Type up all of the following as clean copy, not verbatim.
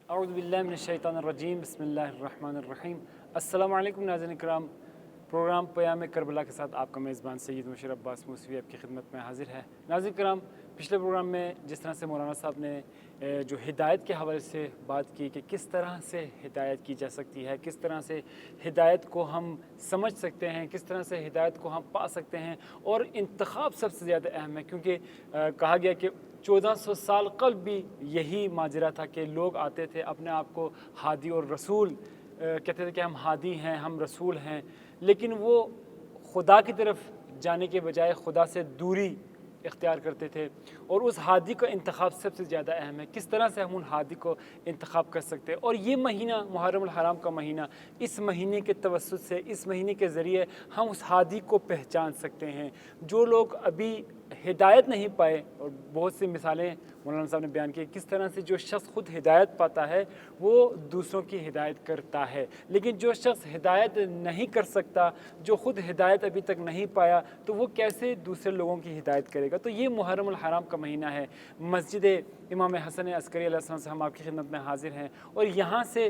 اعوذ باللہ من الشیطان الرجیم بسم اللہ الرحمن الرحیم۔ السلام علیکم ناظرین کرام، پروگرام پیام کربلا کے ساتھ آپ کا میزبان سید مشیر عباس موسوی آپ کی خدمت میں حاضر ہے۔ ناظرین کرام، پچھلے پروگرام میں جس طرح سے مولانا صاحب نے جو ہدایت کے حوالے سے بات کی کہ کس طرح سے ہدایت کی جا سکتی ہے، کس طرح سے ہدایت کو ہم سمجھ سکتے ہیں، کس طرح سے ہدایت کو ہم پا سکتے ہیں، اور انتخاب سب سے زیادہ اہم ہے، کیونکہ کہا گیا کہ 1400 سال قبل بھی یہی ماجرا تھا کہ لوگ آتے تھے اپنے آپ کو ہادی اور رسول کہتے تھے کہ ہم ہادی ہیں، ہم رسول ہیں، لیکن وہ خدا کی طرف جانے کے بجائے خدا سے دوری اختیار کرتے تھے، اور اس ہادی کا انتخاب سب سے زیادہ اہم ہے۔ کس طرح سے ہم ان ہادی کو انتخاب کر سکتے ہیں، اور یہ مہینہ محرم الحرام کا مہینہ، اس مہینے کے توسط سے، اس مہینے کے ذریعے ہم اس ہادی کو پہچان سکتے ہیں۔ جو لوگ ابھی ہدایت نہیں پائے، اور بہت سی مثالیں مولانا صاحب نے بیان کی کس طرح سے جو شخص خود ہدایت پاتا ہے وہ دوسروں کی ہدایت کرتا ہے، لیکن جو شخص ہدایت نہیں کر سکتا، جو خود ہدایت ابھی تک نہیں پایا، تو وہ کیسے دوسرے لوگوں کی ہدایت کرے گا؟ تو یہ محرم الحرام کا مہینہ ہے۔ مسجد امام حسن عسکری علیہ السلام سے ہم آپ کی خدمت میں حاضر ہیں، اور یہاں سے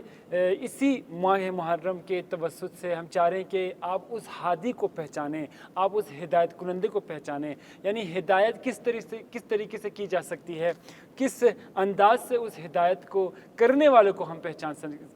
اسی ماہ محرم کے توسط سے ہم چاہ رہے ہیں کہ آپ اس ہادی کو پہچانیں، آپ اس ہدایت کنندے کو پہچانیں، یعنی ہدایت کس طریقے سے کی جا سکتی ہے، کس انداز سے اس ہدایت کو کرنے والے کو ہم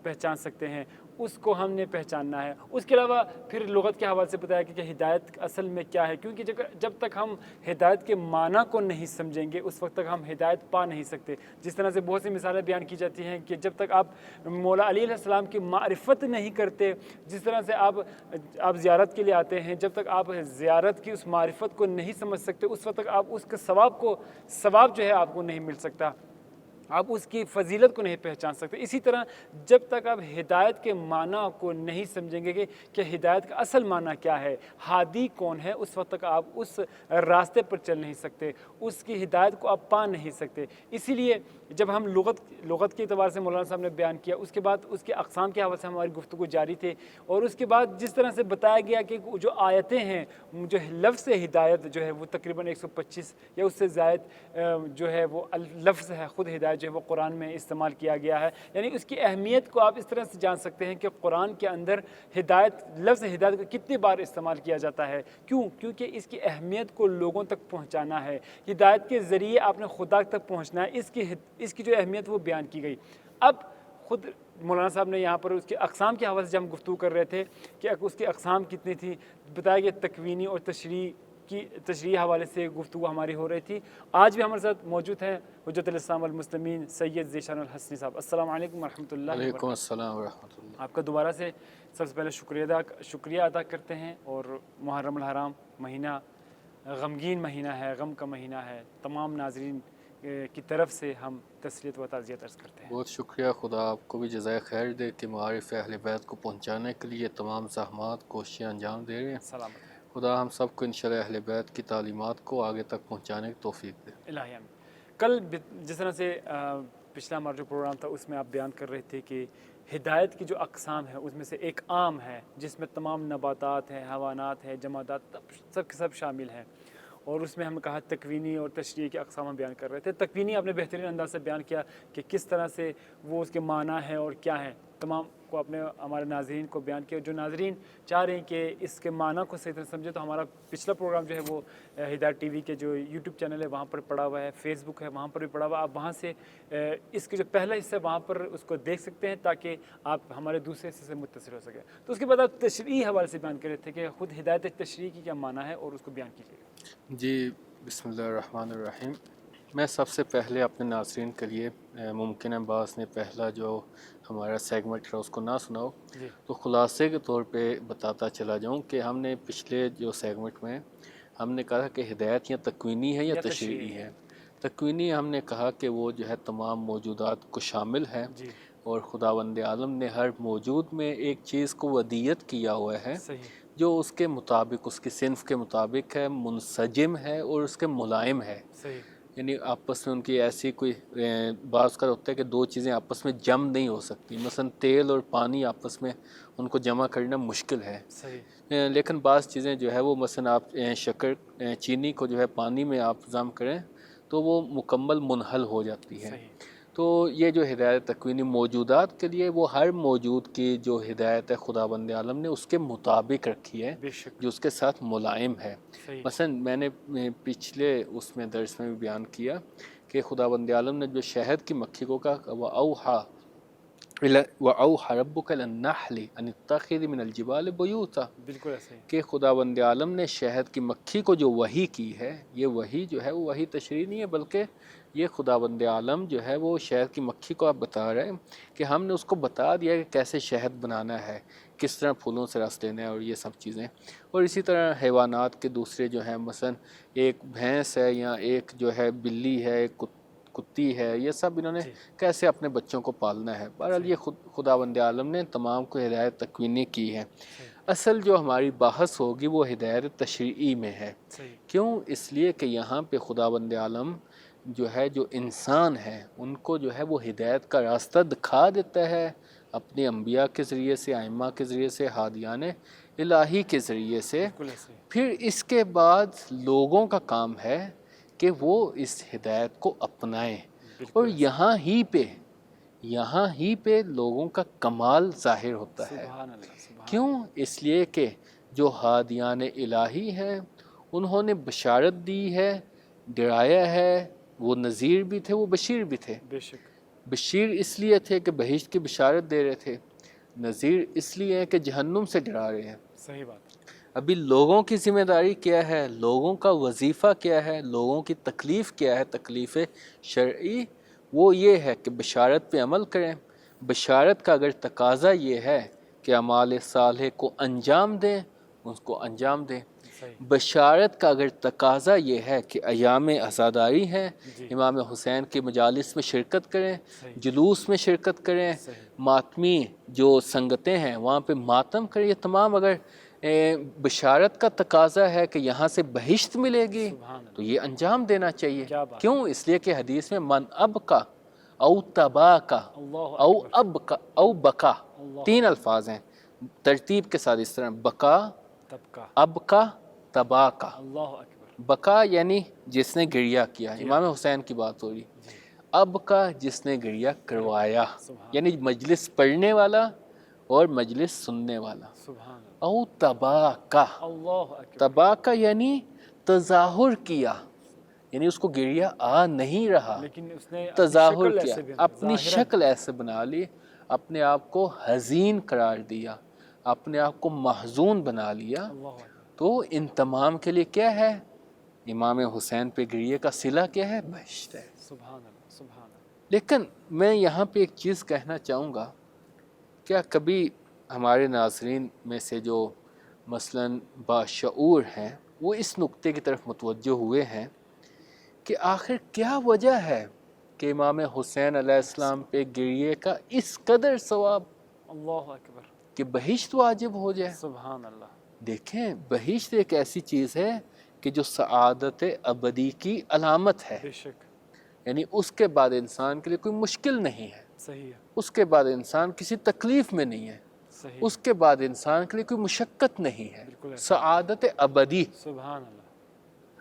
پہچان سکتے ہیں، اس کو ہم نے پہچاننا ہے۔ اس کے علاوہ پھر لغت کے حوالے سے بتایا کہ ہدایت اصل میں کیا ہے، کیونکہ جب تک ہم ہدایت کے معنی کو نہیں سمجھیں گے اس وقت تک ہم ہدایت پا نہیں سکتے۔ جس طرح سے بہت سی مثالیں بیان کی جاتی ہیں کہ جب تک آپ مولا علی علیہ السلام کی معرفت نہیں کرتے، جس طرح سے آپ زیارت کے لیے آتے ہیں، جب تک آپ زیارت کی اس معرفت کو نہیں سمجھ سکتے اس وقت تک آپ اس کے ثواب جو ہے آپ کو نہیں مل سکتا، آپ اس کی فضیلت کو نہیں پہچان سکتے۔ اسی طرح جب تک آپ ہدایت کے معنی کو نہیں سمجھیں گے کہ ہدایت کا اصل معنی کیا ہے، ہادی کون ہے، اس وقت تک آپ اس راستے پر چل نہیں سکتے، اس کی ہدایت کو آپ پا نہیں سکتے۔ اسی لیے جب ہم لغت کے اعتبار سے مولانا صاحب نے بیان کیا، اس کے بعد اس کے اقسام کے حوالے سے ہماری گفتگو جاری تھی، اور اس کے بعد جس طرح سے بتایا گیا کہ جو آیتیں ہیں، جو لفظ ہدایت جو ہے وہ تقریباً 125 یا اس سے زائد جو ہے وہ لفظ ہے، خود ہدایت جو ہے وہ قرآن میں استعمال کیا گیا ہے، یعنی اس کی اہمیت کو آپ اس طرح سے جان سکتے ہیں کہ قرآن کے اندر لفظ ہدایت کو کتنی بار استعمال کیا جاتا ہے۔ کیونکہ اس کی اہمیت کو لوگوں تک پہنچانا ہے، ہدایت کے ذریعے آپ نے خدا تک پہنچنا ہے، اس کی جو اہمیت وہ بیان کی گئی۔ اب خود مولانا صاحب نے یہاں پر اس کے اقسام کے حوالے سے جب ہم گفتگو کر رہے تھے کہ اس کی اقسام کتنی تھی، بتایا کہ تکوینی اور تشریحی حوالے سے گفتگو ہماری ہو رہی تھی۔ آج بھی ہمارے ساتھ موجود ہیں حجت الاسلام والمسلمین سید ذیشان الحسنی صاحب۔ السلام علیکم ورحمۃ اللہ وعلیکم وبرکاتہ۔ السلام ورحمۃ اللہ۔ آپ کا دوبارہ سے سب سے پہلے شکریہ ادا کرتے ہیں، اور محرم الحرام مہینہ غمگین مہینہ ہے، غم کا مہینہ ہے، تمام ناظرین کی طرف سے ہم تسلیت و تعزیت عرض کرتے ہیں۔ بہت شکریہ، خدا آپ کو بھی جزائے خیر دے کہ معارف اہل بیت کو پہنچانے کے لیے تمام زحمات کوششیں انجام دے رہے ہیں۔ سلامت ہے خدا ہم سب کو انشاءاللہ اہل بیت کی تعلیمات کو آگے تک پہنچانے کی توفیق دے۔ الہی آمین۔ کل جس طرح سے پچھلا ہمارا جو پروگرام تھا اس میں آپ بیان کر رہے تھے کہ ہدایت کی جو اقسام ہے اس میں سے ایک عام ہے جس میں تمام نباتات ہیں، حیوانات ہیں، جمادات سب کے سب شامل ہیں، اور اس میں ہم نے کہا تکوینی اور تشریحی کے اقسام ہم بیان کر رہے تھے۔ تکوینی آپ نے بہترین انداز سے بیان کیا کہ کس طرح سے وہ اس کے معنی ہیں اور کیا ہیں، تمام کو اپنے ہمارے ناظرین کو بیان کیا۔ جو ناظرین چاہ رہے ہیں کہ اس کے معنی کو صحیح طرح سمجھے تو ہمارا پچھلا پروگرام جو ہے وہ ہدایت ٹی وی کے جو یوٹیوب چینل ہے وہاں پر پڑا ہوا ہے، فیس بک ہے وہاں پر بھی پڑا ہوا ہے، آپ وہاں سے اس کے جو پہلا حصہ ہے وہاں پر اس کو دیکھ سکتے ہیں تاکہ آپ ہمارے دوسرے حصے سے متصل ہو سکے۔ تو اس کے بعد آپ تشریحی حوالے سے بیان کر رہے تھے کہ خود ہدایت تشریح کی کیا معنی ہے اور اس کو بیان کیجیے۔ جی، بسم اللہ الرحمن الرحیم۔ میں سب سے پہلے اپنے ناظرین کے لیے ممکن ہے بعض نے پہلا جو ہمارا سیگمنٹ ہے اس کو نہ سنا ہو، جی تو خلاصے کے طور پہ بتاتا چلا جاؤں کہ ہم نے پچھلے جو سیگمنٹ میں ہم نے کہا کہ ہدایت یا تکوینی ہے یا تشریعی ہے۔ تکوینی ہم نے کہا کہ وہ جو ہے تمام موجودات کو شامل ہے، جی اور خداوند عالم نے ہر موجود میں ایک چیز کو ودیت کیا ہوا ہے صحیح جو اس کے مطابق، اس کی صنف کے مطابق ہے، منسجم ہے اور اس کے ملائم ہے۔ صحیح یعنی آپس میں ان کی ایسی کوئی بعض کا ہوتا ہے کہ دو چیزیں آپس میں جم نہیں ہو سکتی، مثلا تیل اور پانی آپس میں ان کو جمع کرنا مشکل ہے، صحیح لیکن بعض چیزیں جو ہے وہ مثلا آپ شکر چینی کو جو ہے پانی میں آپ ضم کریں تو وہ مکمل منحل ہو جاتی ہے۔ صحیح تو تو یہ جو ہدایت تکوینی موجودات کے لیے، وہ ہر موجود کی جو ہدایت ہے خداوند عالم نے اس کے مطابق رکھی ہے، بے شک جو اس کے ساتھ ملائم ہے۔ صحیح مثلا میں نے پچھلے اس میں درس میں بھی بیان کیا کہ خداوند عالم نے جو شہد کی مکھی کو کہا وَأَوْحَى رَبُّكَ إِلَى النَّحْلِ أَنِ اتَّخِذِي مِنَ الْجِبَالِ بُيُوتًا، بالکل ایسے ہی کہ خداوند عالم نے شہد کی مکھی کو جو وحی کی ہے، یہ وحی جو ہے وہ وحی تشریع نہیں ہے، بلکہ یہ خداوند عالم جو ہے وہ شہد کی مکھی کو آپ بتا رہے ہیں کہ ہم نے اس کو بتا دیا کہ کیسے شہد بنانا ہے، کس طرح پھولوں سے رس لینا ہے اور یہ سب چیزیں۔ اور اسی طرح حیوانات کے دوسرے جو ہیں، مثلا ایک بھینس ہے یا ایک جو ہے بلی ہے، ایک کتی ہے، یہ سب انہوں نے جی کیسے اپنے بچوں کو پالنا ہے۔ بہرحال یہ خداوند عالم نے تمام کو ہدایت تکوینی کی ہے۔ صحیح اصل جو ہماری بحث ہوگی وہ ہدایت تشریعی میں ہے۔ صحیح کیوں؟ اس لیے کہ یہاں پہ خداوند عالم جو ہے، جو انسان ہے، ان کو جو ہے وہ ہدایت کا راستہ دکھا دیتا ہے اپنے انبیاء کے ذریعے سے، ائمہ کے ذریعے سے، ہادیان الہی کے ذریعے سے۔ بالکل ایسے ہی پھر اس کے بعد لوگوں کا کام ہے کہ وہ اس ہدایت کو اپنائیں، اور بالکل ایسے یہاں ہی پہ لوگوں کا کمال ظاہر ہوتا ہے۔ سبحان اللہ سبحان کیوں؟ اس لیے کہ جو ہادیان الہی ہیں انہوں نے بشارت دی ہے، ڈرایا ہے، وہ نذیر بھی تھے، وہ بشیر بھی تھے۔ بے شک بشیر اس لیے تھے کہ بہشت کی بشارت دے رہے تھے، نذیر اس لیے ہے کہ جہنم سے ڈرا رہے ہیں۔ صحیح بات ابھی لوگوں کی ذمہ داری کیا ہے، لوگوں کا وظیفہ کیا ہے، لوگوں کی تکلیف کیا ہے، تکلیف شرعی، وہ یہ ہے کہ بشارت پہ عمل کریں۔ بشارت کا اگر تقاضا یہ ہے کہ اعمال صالح کو انجام دیں، اس کو انجام دیں۔ صحیح بشارت کا اگر تقاضا یہ ہے کہ ایام عزاداری ہیں، جی امام حسین کے مجالس میں شرکت کریں، صحیح جلوس میں شرکت کریں، صحیح ماتمی جو سنگتیں ہیں وہاں پہ ماتم کریں، یہ تمام اگر بشارت کا تقاضا ہے کہ یہاں سے بہشت ملے گی سبحان تو اللہ یہ انجام دینا چاہیے۔ کیا بات کیوں؟ اس لیے کہ حدیث میں من اب کا او تبا کا اللہ او اکبر اب کا او بکا، اللہ تین الفاظ ہیں ترتیب کے ساتھ اس طرح، بکا، طبقہ اب کا، تبا کا۔ اللہ اکبر بکا یعنی جس نے گریہ کیا، جی امام ہاں حسین کی بات ہو رہی۔ جی اب کا جس نے گریہ کروایا، سبحان یعنی مجلس پڑھنے والا اور مجلس سننے والا۔ سبحان اللہ او تبا کا، اللہ اکبر تبا کا یعنی تظاہر کیا، یعنی اس کو گریہ آ نہیں رہا، لیکن اس نے اپنی تظاہر شکل کیا، ایسے بھی اپنی ظاہراً شکل ایسے بنا لی، اپنے آپ کو حزین قرار دیا، اپنے آپ کو محزون بنا لیا۔ اللہ اکبر تو ان تمام کے لیے کیا ہے؟ امام حسین پہ گریے کا صلہ کیا ہے؟ بہشت ہے۔ سبحان اللہ سبحان اللہ لیکن میں یہاں پہ ایک چیز کہنا چاہوں گا، کیا کبھی ہمارے ناظرین میں سے جو مثلاً باشعور ہیں وہ اس نقطے کی طرف متوجہ ہوئے ہیں کہ آخر کیا وجہ ہے کہ امام حسین علیہ السلام پہ گریے کا اس قدر ثواب اللہ اکبر کہ بہشت واجب ہو جائے؟ سبحان اللہ دیکھیں، بہشت ایک ایسی چیز ہے کہ جو سعادت ابدی کی علامت ہے، بے شک یعنی اس کے بعد انسان کے لیے کوئی مشکل نہیں ہے، صحیح ہے اس کے بعد انسان کسی تکلیف میں نہیں ہے، صحیح اس کے بعد انسان کے لیے کوئی مشقت نہیں ہے، بالکل ایسا سعادت ابدی۔ سبحان اللہ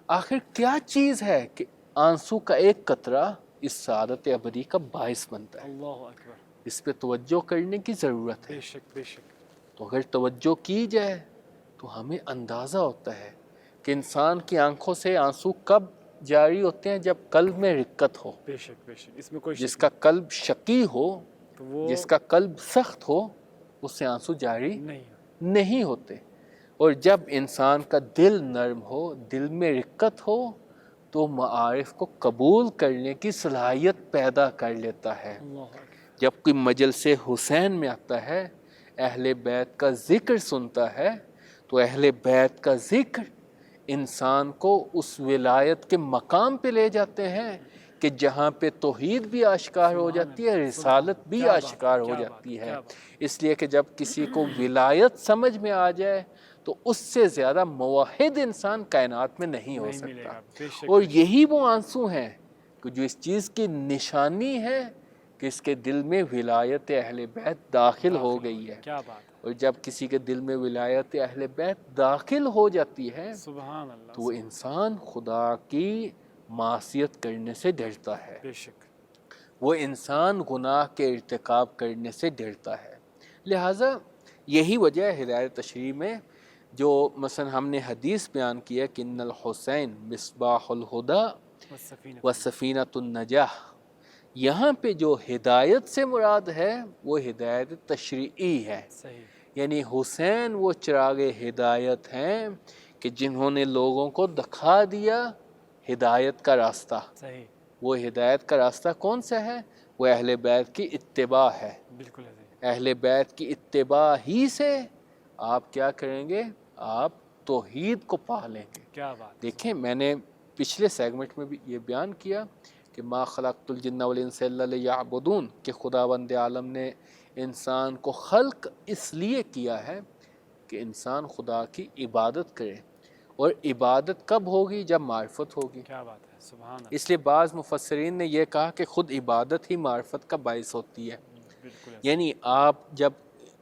آخر کیا چیز ہے کہ آنسو کا ایک قطرہ اس سعادت ابدی کا باعث بنتا ہے؟ اللہ اکبر اس پہ توجہ کرنے کی ضرورت ہے۔ بے شک بے شک تو اگر توجہ کی جائے تو ہمیں اندازہ ہوتا ہے کہ انسان کی آنکھوں سے آنسو کب جاری ہوتے ہیں؟ جب قلب میں رقت ہو، بے شک بے شک اس میں کوئی جس شک کا قلب شقی ہو، نہیں تو وہ جس کا قلب سخت ہو، اس سے آنسو جاری نہیں نہیں ہوتے۔ اور جب انسان کا دل نرم ہو، دل میں رقت ہو، تو معارف کو قبول کرنے کی صلاحیت پیدا کر لیتا ہے۔ اللہ اکبر جب کوئی مجلس حسین میں آتا ہے، اہل بیت کا ذکر سنتا ہے، تو اہل بیت کا ذکر انسان کو اس ولایت کے مقام پہ لے جاتے ہیں کہ جہاں پہ توحید بھی آشکار ہو جاتی ہے، رسالت بھی آشکار ہو جاتی ہے۔ اس لیے کہ جب کسی کو ولایت سمجھ میں آ جائے تو اس سے زیادہ موحد انسان کائنات میں نہیں ہو نہیں ملے سکتا۔ گا بے شک اور بے شک یہی وہ آنسو ہیں کہ جو اس چیز کی نشانی ہے کہ اس کے دل میں ولایت اہل بیت داخل ہو گئی ہے۔ کیا بات ہے اور جب کسی کے دل میں ولایت اہل بیت داخل ہو جاتی ہے سبحان اللہ تو وہ انسان خدا کی معصیت کرنے سے ڈرتا ہے۔ بے شک وہ انسان گناہ کے ارتکاب کرنے سے ڈرتا ہے. لہٰذا یہی وجہ ہے ہدایت تشریح میں جو مثلا ہم نے حدیث بیان کیا کہ ان الحسین مصباح الہدا وسفینۃ النجاح. یہاں پہ جو ہدایت سے مراد ہے وہ ہدایت تشریعی ہے. صحیح. یعنی حسین وہ چراغ ہدایت ہیں کہ جنہوں نے لوگوں کو دکھا دیا ہدایت کا راستہ. صحیح. وہ ہدایت کا راستہ کون سا ہے؟ وہ اہل بیت کی اتباع ہے. بالکل ایسے. اہل بیت کی اتباع ہی سے آپ کیا کریں گے؟ آپ توحید کو پا لیں گے. کیا بات. دیکھیں میں نے پچھلے سیگمنٹ میں بھی یہ بیان کیا کہ ما خلقت الجن والانس الا لیعبدون کہ خداوند عالم نے انسان کو خلق اس لیے کیا ہے کہ انسان خدا کی عبادت کرے. اور عبادت کب ہوگی؟ جب معرفت ہوگی. کیا بات ہے. سبحان اللہ. اس لیے بعض مفسرین نے یہ کہا کہ خود عبادت ہی معرفت کا باعث ہوتی ہے. بالکل. یعنی آپ جب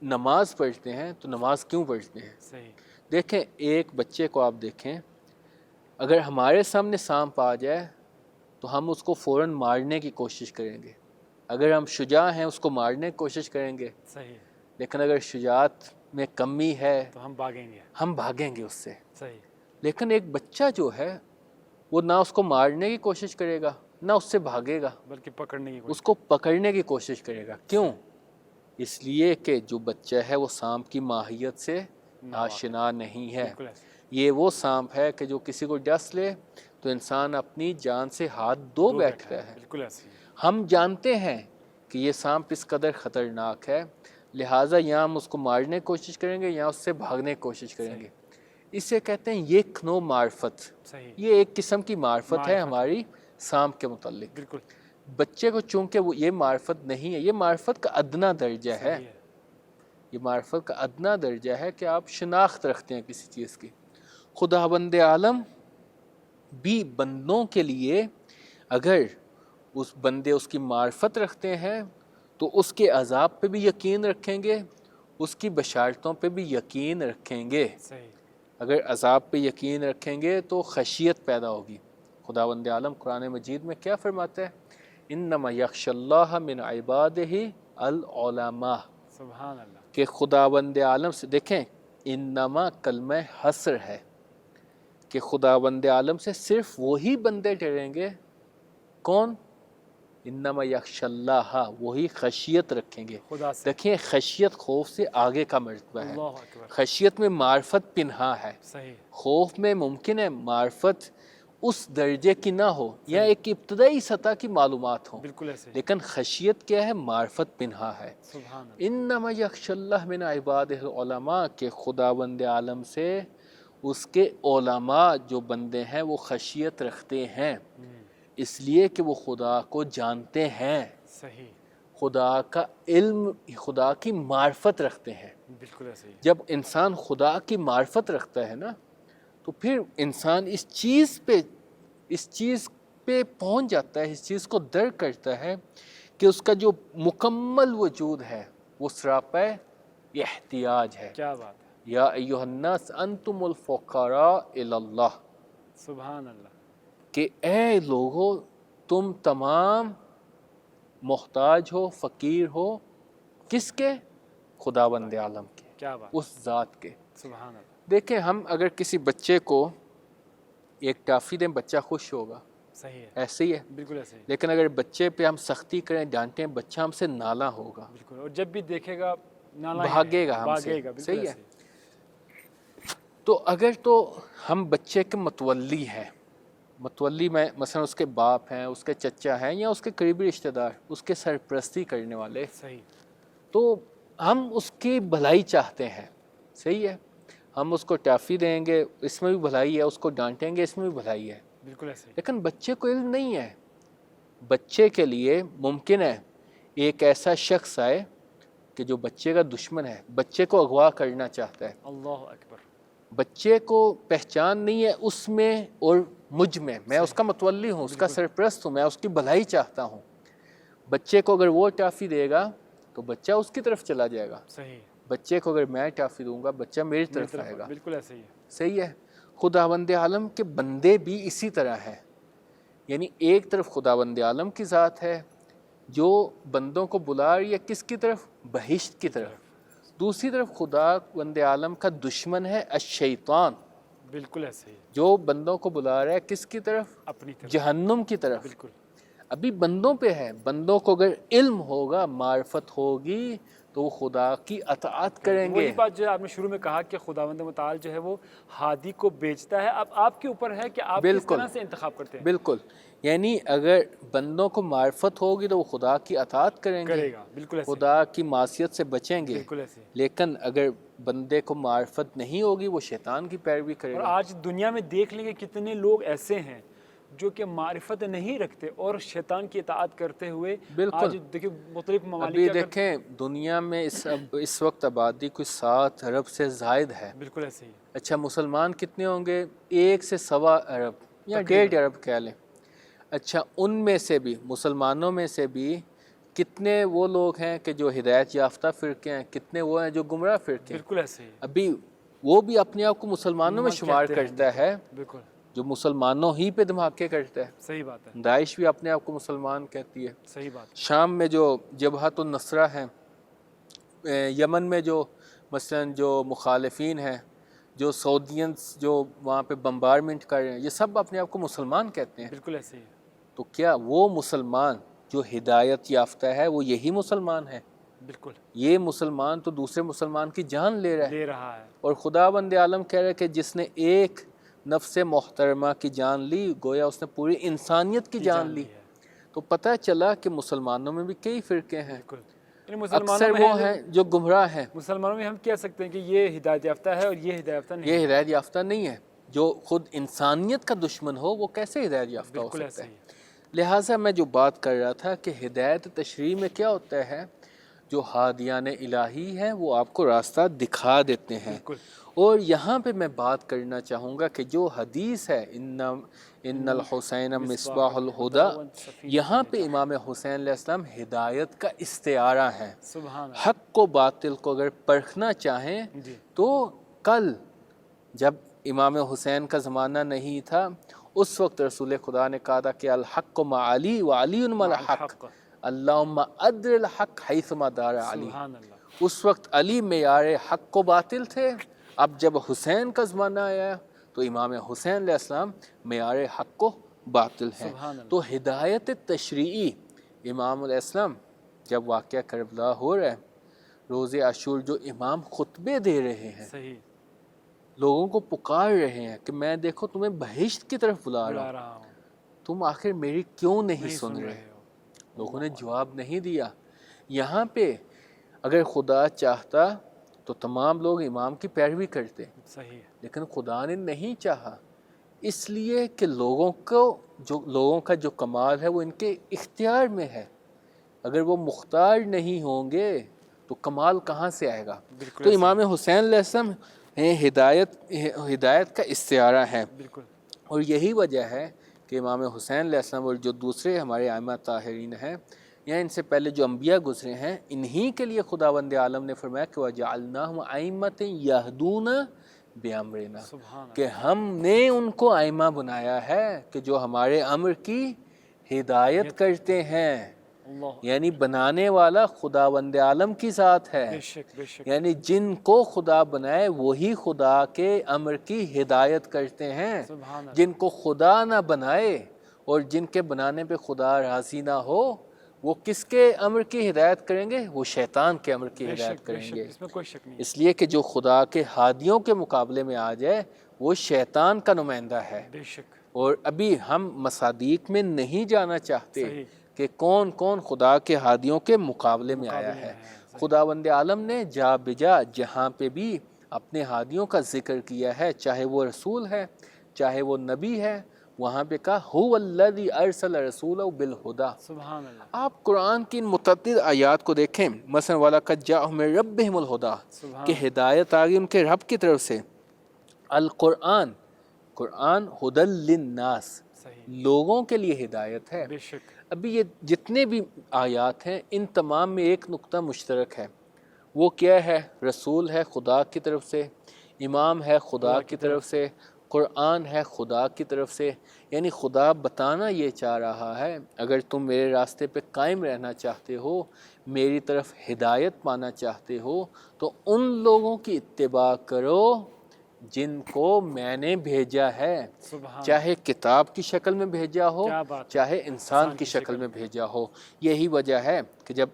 نماز پڑھتے ہیں تو نماز کیوں پڑھتے ہیں؟ صحیح. دیکھیں ایک بچے کو آپ دیکھیں، اگر ہمارے سامنے سانپ آ جائے تو ہم اس کو فوراً مارنے کی کوشش کریں گے. اگر ہم شجاع ہیں اس کو مارنے کی کوشش کریں گے. صحیح. لیکن اگر شجاعت میں کمی ہے تو ہم بھاگیں گے. ہم بھاگیں گے اس سے. صحیح. لیکن ایک بچہ جو ہے وہ نہ اس کو مارنے کی کوشش کرے گا نہ اس سے بھاگے گا، بلکہ پکڑنے کی اس کو پکڑنے کی کوشش کرے گا. کیوں؟ اس لیے کہ جو بچہ ہے وہ سانپ کی ماہیت سے آشنا نہیں ہے. یہ وہ سانپ ہے کہ جو کسی کو ڈس لے تو انسان اپنی جان سے ہاتھ دھو بیٹھتا ہے. بالکل ایسے. ہم جانتے ہیں کہ یہ سانپ اس قدر خطرناک ہے، لہٰذا یا ہم اس کو مارنے کی کوشش کریں گے یا اس سے بھاگنے کی کوشش کریں گے. اسے کہتے ہیں یکنو معرفت. یہ ایک قسم کی معرفت ہے ہماری سانپ کے متعلق. بالکل. بچے کو چونکہ وہ یہ معرفت نہیں ہے، یہ معرفت کا ادنا درجہ ہے. یہ معرفت کا ادنا درجہ ہے کہ آپ شناخت رکھتے ہیں کسی چیز کی. خداوند عالم بھی بندوں کے لیے اگر اس بندے اس کی معرفت رکھتے ہیں تو اس کے عذاب پہ بھی یقین رکھیں گے، اس کی بشارتوں پہ بھی یقین رکھیں گے. صحیح. اگر عذاب پہ یقین رکھیں گے تو خشیت پیدا ہوگی. خداوند عالم قرآن مجید میں کیا فرماتا ہے؟ انما یخشی اللہ من عبادہ العلماء. سبحان اللہ. کہ خداوند عالم سے دیکھیں انما کلمہ حصر ہے کہ خداوند عالم سے صرف وہی بندے ڈریں گے. کون؟ انما یخشی اللہ، وہی خشیت رکھیں گے. دیکھیں خشیت خوف سے آگے کا مرتبہ ہے. خشیت میں معرفت پنہا ہے. صحیح. خوف میں ممکن ہے معرفت اس درجے کی نہ ہو یا ایک ابتدائی سطح کی معلومات ہوں. بالکل ایسے. لیکن خشیت کیا ہے؟ معرفت پنہا ہے. سبحان اللہ. انما یخشی اللہ من عبادہ العلماء کہ خداوند عالم سے اس کے علماء جو بندے ہیں وہ خشیت رکھتے ہیں اس لیے کہ وہ خدا کو جانتے ہیں. صحیح. خدا کا علم، خدا کی معرفت رکھتے ہیں. بالکل ایسے. جب انسان خدا کی معرفت رکھتا ہے نا تو پھر انسان اس چیز پہ پہنچ جاتا ہے، اس چیز کو درک کرتا ہے کہ اس کا جو مکمل وجود ہے وہ سراپا احتیاج ہے. کیا بات ہے. یا ایھا الناس انتم الفقراء الی اللہ. سبحان اللہ. کہ اے لوگو تم تمام محتاج ہو، فقیر ہو. کس کے؟ خداوند عالم کے. کیا بات. اس ذات کے. سبحان اللہ. دیکھیں ہم اگر کسی بچے کو ایک ٹافی دیں بچہ خوش ہوگا. صحیح ہے. ایسے ہی ہے. بالکل ایسے ہی. لیکن اگر بچے پہ ہم سختی کریں، ڈانٹیں، بچہ ہم سے نالاں ہوگا. بالکل. اور جب بھی دیکھے گا بھاگے گا ہم سے. صحیح ہے. تو اگر تو ہم بچے کے متولی ہیں، متولی میں مثلا اس کے باپ ہیں، اس کے چچا ہیں یا اس کے قریبی رشتہ دار، اس کے سرپرستی کرنے والے. صحیح. تو ہم اس کی بھلائی چاہتے ہیں. صحیح ہے. ہم اس کو ٹافی دیں گے اس میں بھی بھلائی ہے، اس کو ڈانٹیں گے اس میں بھی بھلائی ہے. بالکل ایسے. لیکن بچے کو علم نہیں ہے. بچے کے لیے ممکن ہے ایک ایسا شخص آئے کہ جو بچے کا دشمن ہے، بچے کو اغوا کرنا چاہتا ہے. اللہ اکبر. بچے کو پہچان نہیں ہے اس میں اور مجھ میں اس کا متولی ہوں، اس کا سرپرست ہوں، میں اس کی بھلائی چاہتا ہوں. بچے کو اگر وہ ٹافی دے گا تو بچہ اس کی طرف چلا جائے گا. صحیح. بچے کو اگر میں ٹافی دوں گا بچہ میری طرف آئے گا. بالکل ایسے ہی ہے. صحیح ہے. خداوند عالم کے بندے بھی اسی طرح ہیں. یعنی ایک طرف خداوند عالم کی ذات ہے، جو بندوں کو بلا رہی ہے کس کی طرف؟ بہشت کی طرف. دوسری طرف خدا بند عالم کا دشمن ہے الشیطان، بالکل ایسے ہی، جو بندوں کو بلا رہا ہے کس کی طرف؟ اپنی طرف. جہنم کی طرف. بالکل ابھی بندوں پہ ہے، بندوں کو اگر علم ہوگا، معرفت ہوگی تو وہ خدا کی اطاعت کریں گے. وہی بات جو ہے آپ نے شروع میں کہا کہ خداوند متعال جو ہے وہ ہادی کو بیچتا ہے. اب آپ کے اوپر ہے کہ آپ کس بالکل طرح سے انتخاب کرتے ہیں. بالکل، یعنی اگر بندوں کو معرفت ہوگی تو وہ خدا کی اطاعت کریں گے، کرے گا. بالکل ایسے خدا کی معصیت سے بچیں گے. بالکل ایسے. لیکن اگر بندے کو معرفت نہیں ہوگی وہ شیطان کی پیروی کرے اور گا. آج دنیا میں دیکھ لیں کہ کتنے لوگ ایسے ہیں جو کہ معرفت نہیں رکھتے اور شیطان کی اطاعت کرتے ہوئے بالکل. آج دیکھیں مختلف ممالک ابھی کیا دیکھیں دنیا میں اس وقت آبادی کوئی 7 ارب سے زائد ہے. بالکل ایسے ہی. اچھا مسلمان کتنے ہوں گے؟ 1 سے 1.25 ارب یا 1.5 ارب کہہ لیں. اچھا ان میں سے بھی، مسلمانوں میں سے بھی کتنے وہ لوگ ہیں کہ جو ہدایت یافتہ فرقے ہیں، کتنے وہ ہیں جو گمراہ فرقے ہیں. بالکل ایسے ہی. ابھی وہ بھی اپنے آپ کو مسلمانوں میں شمار کرتا ہے، بالکل جو مسلمانوں ہی پہ دھماکے کرتا ہے. صحیح بات ہے. داعش بھی اپنے آپ کو مسلمان کہتی ہے. صحیح بات. شام میں جو جبہت النصرہ ہیں، یمن میں جو مثلا جو مخالفین ہیں، جو سعودینز جو وہاں پہ بمبارمنٹ کر رہے ہیں، یہ سب اپنے آپ کو مسلمان کہتے ہیں. بالکل ایسے ہی. تو کیا وہ مسلمان جو ہدایت یافتہ ہے وہ یہی مسلمان ہے؟ بالکل. یہ مسلمان تو دوسرے مسلمان کی جان لے رہا ہے. ہے. اور خدا بند عالم کہہ رہا ہے کہ جس نے ایک نفس محترمہ کی جان لی گویا اس نے پوری انسانیت کی جان لی. تو پتہ چلا کہ مسلمانوں میں بھی کئی فرقے ہیں. اکثر وہ ہیں جو گمراہ ہیں. مسلمانوں میں ہم کہہ سکتے ہیں کہ یہ ہدایت یافتہ ہے اور یہ ہدایت یافتہ نہیں. یہ ہدایت یافتہ نہیں ہے. جو خود انسانیت کا دشمن ہو وہ کیسے ہدایت یافتہ ہو سکتا ہے؟ لہٰذا میں جو بات کر رہا تھا کہ ہدایت تشریع میں کیا ہوتا ہے، جو ہادیان الہی ہیں وہ آپ کو راستہ دکھا دیتے ہیں. اور یہاں پہ میں بات کرنا چاہوں گا کہ جو حدیث ہے ان الحسین مصباح الہدی، یہاں پہ امام حسین علیہ السلام ہدایت کا استعارہ ہے. حق کو باطل کو اگر پرکھنا چاہیں تو کل جب امام حسین کا زمانہ نہیں تھا اس وقت رسول خدا نے کہا تھا کہ الحق مع علی و علی مع الحق اللہم ادر الحق حیثما دار علی. اس وقت علی معیار حق و باطل تھے. اب جب حسین کا زمانہ آیا تو امام حسین علیہ السلام معیار حق و باطل ہیں. تو ہدایت تشریعی امام علیہ السلام جب واقعہ کربلا ہو رہا ہے، روز عاشور جو امام خطبے دے رہے ہیں، لوگوں کو پکار رہے ہیں کہ میں دیکھو تمہیں بہشت کی طرف بلا رہا ہوں، تم آخر میری کیوں نہیں سن رہے ہو؟ لوگوں نے جواب نہیں دیا. یہاں پہ اگر خدا چاہتا تو تمام لوگ امام کی پیروی کرتے، لیکن خدا نے نہیں چاہا، اس لیے کہ لوگوں کا جو کمال ہے وہ ان کے اختیار میں ہے. اگر وہ مختار نہیں ہوں گے تو کمال کہاں سے آئے گا؟ تو امام حسین علیہ السلام ہدایت کا استعارہ ہے. اور یہی وجہ ہے کہ امام حسین علیہ السلام اور جو دوسرے ہمارے ائمہ طاہرین ہیں یا ان سے پہلے جو انبیاء گزرے ہیں، انہی کے لیے خداوند عالم نے فرمایا کہ وَجَعَلْنَاهُمْ أَئِمَّةً يَهْدُونَ بِأَمْرِنَا، کہ ہم نے ان کو ائمہ بنایا ہے کہ جو ہمارے امر کی ہدایت کرتے ہیں. یعنی بنانے والا خداوند عالم کی ذات ہے. یعنی جن کو خدا بنائے وہی خدا کے امر کی ہدایت کرتے ہیں. جن کو خدا نہ بنائے اور جن کے بنانے پہ خدا راضی نہ ہو وہ کس کے امر کی ہدایت کریں گے؟ وہ شیطان کے امر کی ہدایت کریں گے. اس لیے کہ جو خدا کے ہادیوں کے مقابلے میں آ جائے وہ شیطان کا نمائندہ ہے. اور ابھی ہم مصادیق میں نہیں جانا چاہتے کہ کون کون خدا کے ہادیوں کے مقابلے میں آیا ہے. خداوند عالم نے جا بجا جہاں پہ بھی اپنے ہادیوں کا ذکر کیا ہے، چاہے وہ رسول ہے چاہے وہ نبی ہے، وہاں پہ کہا هو الذی ارسل رسولہ بالہدی. آپ قرآن کی ان متعدد آیات کو دیکھیں، مثلا وَلَقَدْ جَاءَهُم مِّن رَبِّهِمُ الْهُدَىٰ کہ ہدایت آ گئی ان کے رب کی طرف سے. القرآن ہدی للناس، لوگوں کے لیے ہدایت ہے. ابھی یہ جتنے بھی آیات ہیں ان تمام میں ایک نقطہ مشترک ہے. وہ کیا ہے؟ رسول ہے خدا کی طرف سے، امام ہے خدا کی طرف سے، قرآن ہے خدا کی طرف سے، یعنی خدا بتانا یہ چاہ رہا ہے اگر تم میرے راستے پہ قائم رہنا چاہتے ہو، میری طرف ہدایت پانا چاہتے ہو، تو ان لوگوں کی اتباع کرو جن کو میں نے بھیجا ہے، سبحان چاہے کتاب کی شکل میں بھیجا ہو، کیا بات ہے، چاہے انسان کی شکل میں بھیجا ہو۔ یہی وجہ ہے کہ جب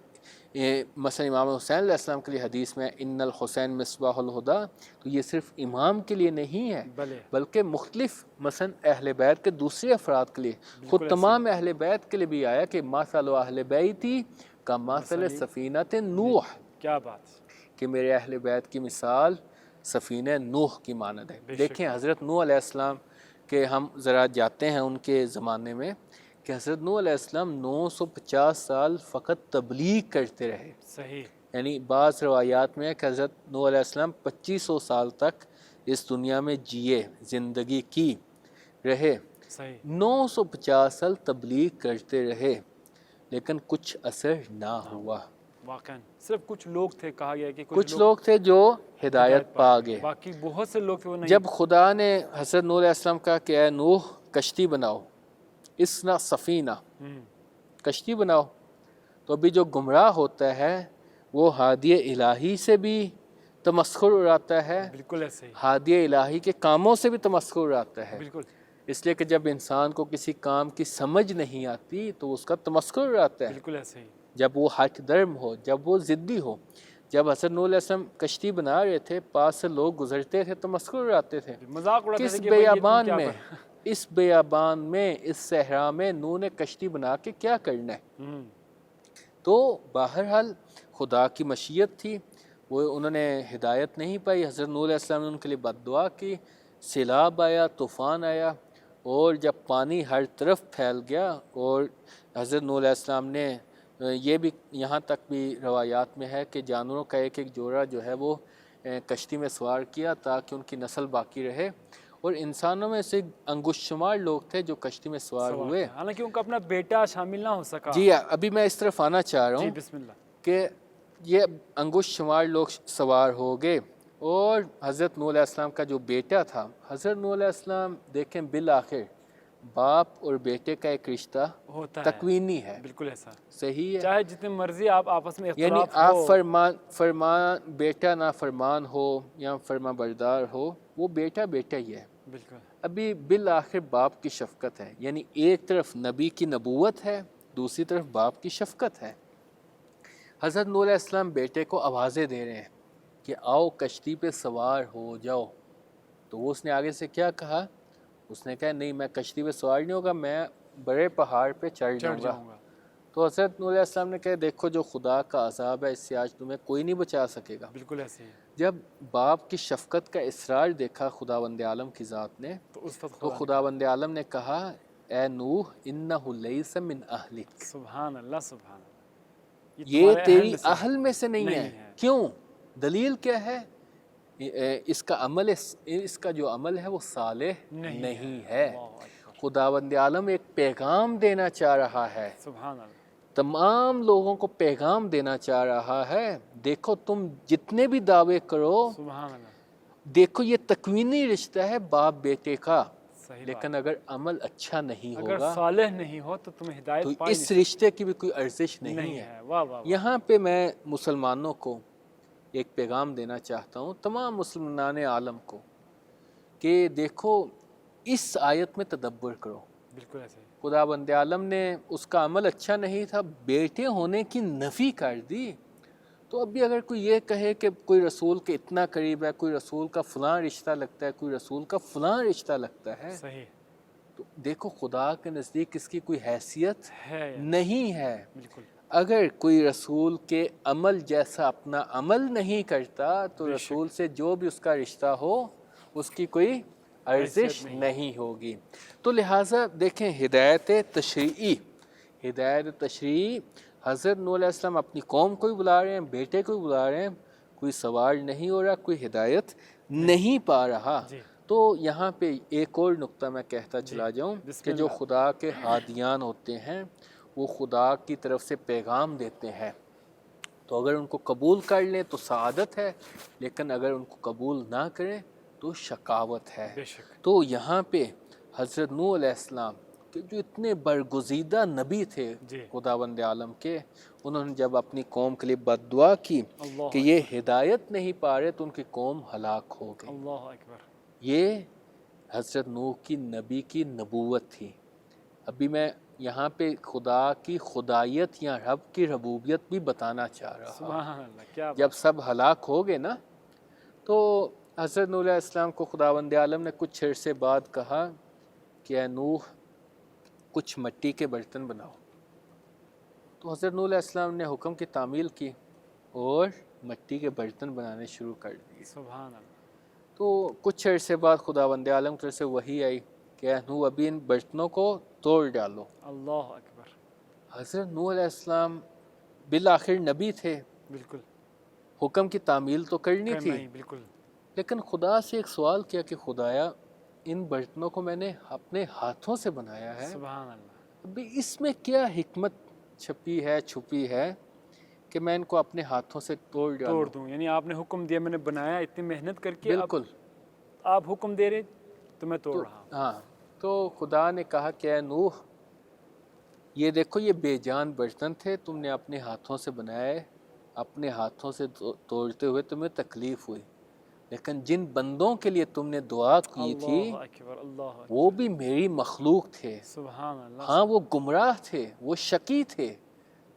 مثلا امام حسین علیہ السلام کے لیے حدیث میں ان الحسین مصباح الہدا، تو یہ صرف امام کے لیے نہیں ہے بلے بلکہ مختلف مثلا اہل بیت کے دوسرے افراد کے لیے، خود بالکل تمام اہل بیت کے لیے بھی آیا کہ مثل اہل بیتی کا مثل سفینۃ نوح، کیا بات، کہ میرے اہل بیت کی مثال سفینہ نوح کی مانند ہے۔ بے شک۔ دیکھیں حضرت نوح علیہ السلام کہ ہم ذرا جاتے ہیں ان کے زمانے میں، کہ حضرت نوح علیہ السلام 950 سال فقط تبلیغ کرتے رہے۔ صحیح، یعنی بعض روایات میں ہے کہ حضرت نوح علیہ السلام 2500 سال تک اس دنیا میں جیے، زندگی کی رہے، صحیح، 950 سال تبلیغ کرتے رہے، لیکن کچھ اثر نہ ہوا۔ واقعاً صرف کچھ لوگ تھے، کہا گیا کہ کچھ لوگ تھے جو ہدایت پا گئے، باقی بہت سے لوگ تھے وہ نہیں۔ جب خدا نے حضرت نوح علیہ السلام کہا کہ اے نوح کشتی بناؤ، اسنا سفینہ، کشتی بناؤ، تو ابھی جو گمراہ ہوتا ہے وہ ہادی الہی سے بھی تمسخر اڑاتا ہے، بالکل ایسے ہی، ہادی الہی کے کاموں سے بھی تمسخر اڑاتا ہے، بالکل اس لیے کہ جب انسان کو کسی کام کی سمجھ نہیں آتی تو اس کا تمسخر اڑاتا ہے، بالکل ایسے ہی، جب وہ حق درم ہو، جب وہ ضدی ہو۔ جب حضرت نوح علیہ السلام کشتی بنا رہے تھے، پاس سے لوگ گزرتے تھے، تمسخر اڑاتے تھے، مذاق اڑاتے کس تھے کہ بھائی یہ تم بیابان کیا میں، اس بیابان میں، اس صحرا میں نوح نے کشتی بنا کے کیا کرنا ہے؟ تو بہرحال خدا کی مشیت تھی، وہ انہوں نے ہدایت نہیں پائی۔ حضرت نوح علیہ السلام نے ان کے لیے بد دعا کی، سیلاب آیا، طوفان آیا، اور جب پانی ہر طرف پھیل گیا، اور حضرت نوح علیہ السلام نے یہ بھی یہاں تک بھی روایات میں ہے کہ جانوروں کا ایک ایک جوڑا جو ہے وہ کشتی میں سوار کیا تاکہ ان کی نسل باقی رہے، اور انسانوں میں سے انگشت شمار لوگ تھے جو کشتی میں سوار ہوئے۔ حالانکہ ان کا اپنا بیٹا شامل نہ ہو سکا۔ جی ابھی میں اس طرف آنا چاہ رہا جی ہوں بسم اللہ، کہ یہ انگشت شمار لوگ سوار ہو گئے، اور حضرت نوح علیہ السلام کا جو بیٹا تھا، حضرت نوح علیہ السلام دیکھیں بالآخر باپ اور بیٹے کا ایک رشتہ ہوتا ہے، تکوینی ہے، بالکل ایسا، صحیح ہے، چاہے جتنے مرضی آپ آپس میں یعنی اختلاف آپ ہو، فرمان بیٹا نہ فرمان ہو یا فرما بردار ہو، وہ بیٹا بیٹا ہی ہے، بالکل ابھی بالآخر باپ کی شفقت ہے، یعنی ایک طرف نبی کی نبوت ہے، دوسری طرف باپ کی شفقت ہے۔ حضرت نوح علیہ السلام بیٹے کو آوازیں دے رہے ہیں کہ آؤ کشتی پہ سوار ہو جاؤ، تو وہ اس نے آگے سے کیا کہا؟ اس نے کہا نہیں، میں کشتی پہ سوار نہیں ہوگا، میں بڑے پہاڑ پہ چڑھ جاؤں گا۔ تو حضرت نوح علیہ السلام نے کہا دیکھو جو خدا کا عذاب ہے اس سے آج تمہیں کوئی نہیں بچا سکے گا۔ بالکل ایسے ہی، جب باپ کی شفقت کا اصرار دیکھا خداوند عالم کی ذات نے، تو اس وقت تو خداوند عالم نے کہا اے نوح انہ لیس من اہلک، سبحان اللہ، سبحان اللہ، یہ تمہارے تیری میں سے اہل میں سے نہیں ہے۔ کیوں؟ دلیل کیا ہے؟ اس کا عمل، اس کا جو عمل ہے وہ صالح نہیں ہے۔ خداوند عالم ایک پیغام دینا چاہ رہا ہے، سبحان اللہ، تمام لوگوں کو پیغام دینا چاہ رہا ہے، دیکھو تم جتنے بھی دعوے کرو، سبحان اللہ، دیکھو یہ تکوینی رشتہ ہے باپ بیٹے کا، صحیح لیکن اگر عمل اچھا نہیں اگر ہوگا صالح نہیں ہو تو تمہیں تو ہدایت پا اس رشتے کی بھی کوئی ارزش نہیں ہے۔ واہ واہ، یہاں پہ میں مسلمانوں کو ایک پیغام دینا چاہتا ہوں، تمام مسلمان عالم کو، کہ دیکھو اس آیت میں تدبر کرو، بالکل ایسے ہی، خداوند عالم نے اس کا عمل اچھا نہیں تھا، بیٹے ہونے کی نفی کر دی، تو ابھی اگر کوئی یہ کہے کہ کوئی رسول کے اتنا قریب ہے، کوئی رسول کا فلاں رشتہ لگتا ہے، کوئی رسول کا فلاں رشتہ لگتا ہے، صحیح تو دیکھو خدا کے نزدیک اس کی کوئی حیثیت ہے، نہیں ہے۔ بالکل، اگر کوئی رسول کے عمل جیسا اپنا عمل نہیں کرتا تو رسول سے جو بھی اس کا رشتہ ہو اس کی کوئی ارزش نہیں ہوگی۔ تو لہٰذا دیکھیں ہدایت تشریعی حضرت نوح علیہ السلام اپنی قوم کو ہی بلا رہے ہیں، بیٹے کو ہی بلا رہے ہیں، کوئی سوار نہیں ہو رہا، کوئی ہدایت نہیں پا رہا۔ تو یہاں پہ ایک اور نقطہ میں کہتا چلا جاؤں کہ جو خدا کے ہادیان ہوتے ہیں وہ خدا کی طرف سے پیغام دیتے ہیں، تو اگر ان کو قبول کر لیں تو سعادت ہے، لیکن اگر ان کو قبول نہ کریں تو شقاوت ہے۔ بے شک تو یہاں پہ حضرت نوح علیہ السلام کہ جو اتنے برگزیدہ نبی تھے جی خداوند عالم کے، انہوں نے جب اپنی قوم کے لیے بد دعا کی اللہ کہ یہ ہدایت نہیں پا رہے تو ان کی قوم ہلاک ہو گئی۔ اللہ اکبر یہ حضرت نوح کی نبی کی نبوت تھی۔ ابھی میں یہاں پہ خدا کی خدائیت یا رب کی ربوبیت بھی بتانا چاہ رہا ہوں۔ سبحان اللہ کیا جب بات سب ہلاک ہو گئے نا تو حضرت نوح علیہ السلام کو خداوند عالم نے کچھ عرصے بعد کہا کہ اے نوح کچھ مٹی کے برتن بناؤ۔ تو حضرت نوح علیہ السلام نے حکم کی تعمیل کی اور مٹی کے برتن بنانے شروع کر دیے۔ سبحان اللہ تو کچھ عرصے بعد خداوند عالم کی طرف سے وحی آئی کہ اے نوح ابھی ان برتنوں کو توڑ ڈالو۔ اللہ اکبر حضرت نوح علیہ السلام بالآخر نبی تھے، بالکل حکم کی تعمیل تو کرنی کرنا تھی، ہی بالکل لیکن خدا سے ایک سوال کیا کہ خدایا ان برتنوں کو میں نے اپنے ہاتھوں سے بنایا ہے، سبحان اللہ ابھی اس میں کیا حکمت چھپی ہے چھپی ہے کہ میں ان کو اپنے ہاتھوں سے توڑ توڑ ڈالوں؟ دوں، یعنی آپ نے حکم دیا، میں نے بنایا اتنی محنت کر کے، اب بالکل آپ حکم دے رہے تو میں توڑ تو رہا ہوں۔ ہاں تو خدا نے کہا کہ اے نوح یہ دیکھو یہ بے جان برتن تھے، تم نے اپنے ہاتھوں سے بنائے، اپنے ہاتھوں سے توڑتے ہوئے تمہیں تکلیف ہوئی، لیکن جن بندوں کے لیے تم نے دعا کی تھی اللہ اکبر اللہ اکبر وہ بھی میری مخلوق تھے۔ سبحان اللہ ہاں وہ گمراہ تھے، وہ شقی تھے،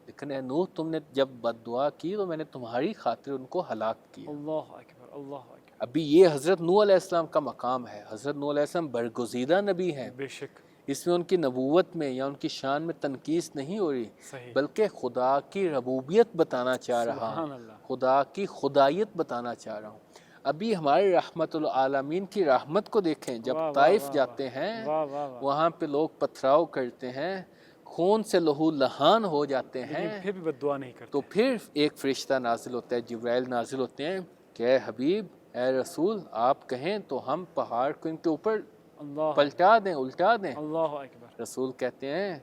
لیکن اے نوح تم نے جب بد دعا کی تو میں نے تمہاری خاطر ان کو ہلاک کیا۔ اللہ اکبر اللہ اکبر ابھی یہ حضرت نوح علیہ السلام کا مقام ہے۔ حضرت نوح علیہ السلام برگزیدہ نبی ہیں، بے شک اس میں ان کی نبوت میں یا ان کی شان میں تنقیص نہیں ہو رہی، صحیح بلکہ خدا کی ربوبیت بتانا چاہ رہا ہوں، سبحان اللہ خدا کی خدائیت بتانا چاہ رہا ہوں۔ ابھی ہمارے رحمت العالمین کی رحمت کو دیکھیں، جب واہ واہ طائف واہ جاتے ہیں واہ واہ واہ، وہاں پہ لوگ پتھراؤ کرتے ہیں، خون سے لہو لہان ہو جاتے لیکن ہیں، پھر بھی بد دعا نہیں کرتے۔ تو پھر ایک فرشتہ نازل ہوتا ہے، جبرائیل نازل ہوتے ہیں کہ اے حبیب اے رسول آپ کہیں تو ہم پہاڑ کو ان کے اوپر اللہ پلٹا دیں، الٹا دیں۔ اللہ اکبر رسول کہتے ہیں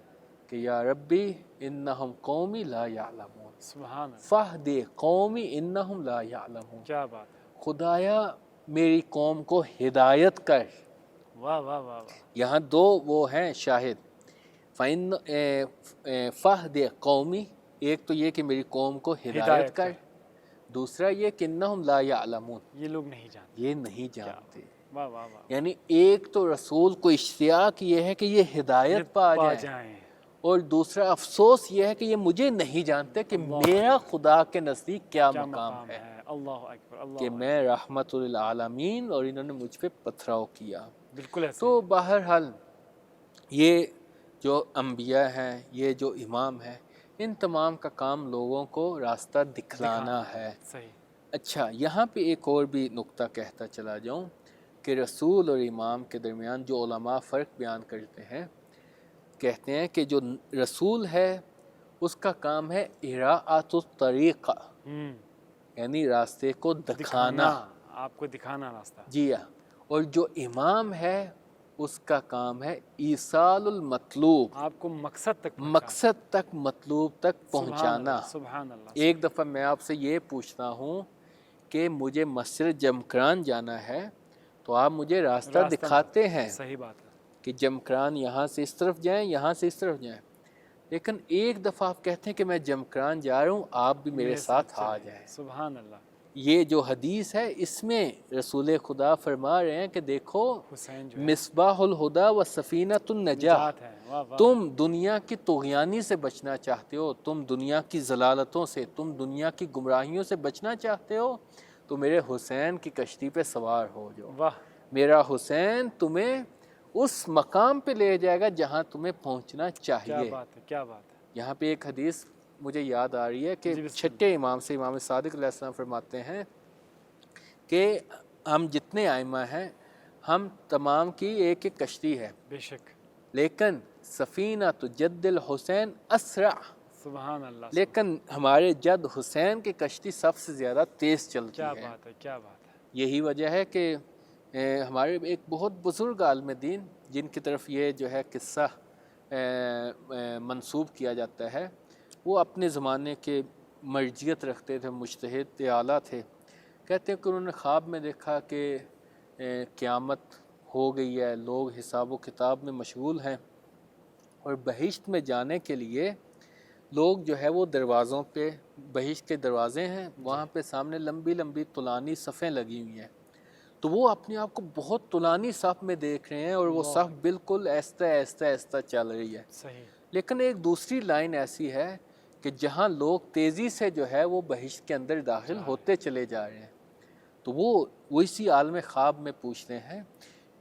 کہ یا ربی انہم قومی لا یعلمون سبحان اللہ فہد قومی انہم لا یعلمون، کیا بات ہے، خدایا میری قوم کو ہدایت کر۔ واہ واہ واہ واہ یہاں دو وہ ہیں شاہد، فہد قومی، ایک تو یہ کہ میری قوم کو ہدایت کر، دوسرا یہ کہ انہم لا یعلمون یہ لوگ نہیں جانتے، یہ نہیں جانتے۔ واہ واہ واہ یعنی ایک تو رسول کو اشتیاق یہ ہے کہ یہ ہدایت پا جائیں، جائیں اور دوسرا افسوس یہ ہے کہ یہ مجھے نہیں جانتے کہ میرا خدا کے نزدیک کیا کیا مقام ہے، اللہ اکبر اللہ کہ میں رحمت للعالمین اور انہوں نے مجھ پہ پتھراؤ کیا۔ بالکل ایسے تو بہرحال یہ جو انبیاء ہیں، یہ جو امام ہیں، ان تمام کا کام لوگوں کو راستہ دکھلانا ہے۔ صحیح اچھا یہاں پہ ایک اور بھی نقطہ کہتا چلا جاؤں کہ رسول اور امام کے درمیان جو علماء فرق بیان کرتے ہیں، کہتے ہیں کہ جو رسول ہے اس کا کام ہے اراءۃ الطریق، یعنی راستے کو دکھانا، آپ کو دکھانا راستہ، جی ہاں، اور جو امام ہے اس کا کام ہے ایصال المطلوب، آپ کو مقصد تک مقصد تک مطلوب تک پہنچانا۔ سبحان اللہ ایک دفعہ میں آپ سے یہ پوچھتا ہوں کہ مجھے مسجد جمکران جانا ہے تو آپ مجھے راستہ دکھاتے ہیں صحیح بات ہے، کہ جمکران یہاں سے اس طرف جائیں، یہاں سے اس طرف جائیں، لیکن ایک دفعہ آپ کہتے ہیں کہ میں جمکران جا رہا ہوں آپ بھی میرے ساتھ آ جائیں۔ سبحان اللہ یہ جو حدیث ہے اس میں رسول خدا فرما رہے ہیں کہ دیکھو حسین جو مصباح الہدا و سفینۃ النجاح، ہے، واہ واہ تم دنیا کی طغیانی سے بچنا چاہتے ہو، تم دنیا کی ضلالتوں سے، تم دنیا کی گمراہیوں سے بچنا چاہتے ہو تو میرے حسین کی کشتی پہ سوار ہو جاؤ، واہ میرا حسین تمہیں اس مقام پہ لے جائے گا جہاں تمہیں پہنچنا کیا چاہیے۔ بات ہے کیا بات ہے، یہاں پہ ایک حدیث مجھے یاد آ رہی ہے کہ جی بسم چھٹے امام سے امام صادق علیہ السلام فرماتے ہیں کہ ہم جتنے ائمہ ہیں ہم تمام کی ایک ایک کشتی ہے، بے شک لیکن سفینہ تو جد الحسین اسرع، سبحان اللہ لیکن ہمارے جد حسین کی کشتی سب سے زیادہ تیز چلتی کیا ہے۔ بات ہے کیا بات ہے، یہی وجہ ہے کہ ہمارے ایک بہت بزرگ عالم دین جن کی طرف یہ جو ہے قصہ منسوب کیا جاتا ہے، وہ اپنے زمانے کے مرجیت رکھتے تھے، مجتہد اعلیٰ تھے، کہتے ہیں کہ انہوں نے خواب میں دیکھا کہ قیامت ہو گئی ہے، لوگ حساب و کتاب میں مشغول ہیں، اور بہشت میں جانے کے لیے لوگ جو ہے وہ دروازوں پہ، بہشت کے دروازے ہیں وہاں پہ سامنے لمبی لمبی طولانی صفیں لگی ہوئی ہیں، تو وہ اپنے آپ کو بہت طولانی صف میں دیکھ رہے ہیں، اور وہ صف بالکل آہستہ آہستہ آہستہ چل رہی ہے. صحیح. لیکن ایک دوسری لائن ایسی ہے کہ جہاں لوگ تیزی سے جو ہے وہ بہشت کے اندر داخل ہوتے چلے جا رہے ہیں، تو وہ اسی عالم خواب میں پوچھتے ہیں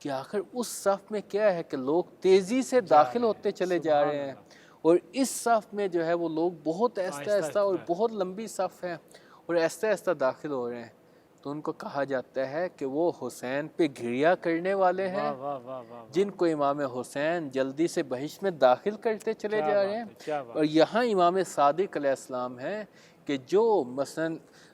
کہ آخر اس صف میں کیا ہے کہ لوگ تیزی سے داخل ہوتے چلے جا رہے ہیں، اور اس صف میں جو ہے وہ لوگ بہت آہستہ آہستہ اور بہت لمبی صف ہے اور آہستہ آہستہ داخل ہو رہے ہیں. تو ان کو کہا جاتا ہے کہ وہ حسین پہ گھریا کرنے والے ہیں، جن کو امام حسین جلدی سے بہشت میں داخل کرتے چلے جا رہے ہیں. اور یہاں امام صادق علیہ السلام ہیں کہ جو مثلا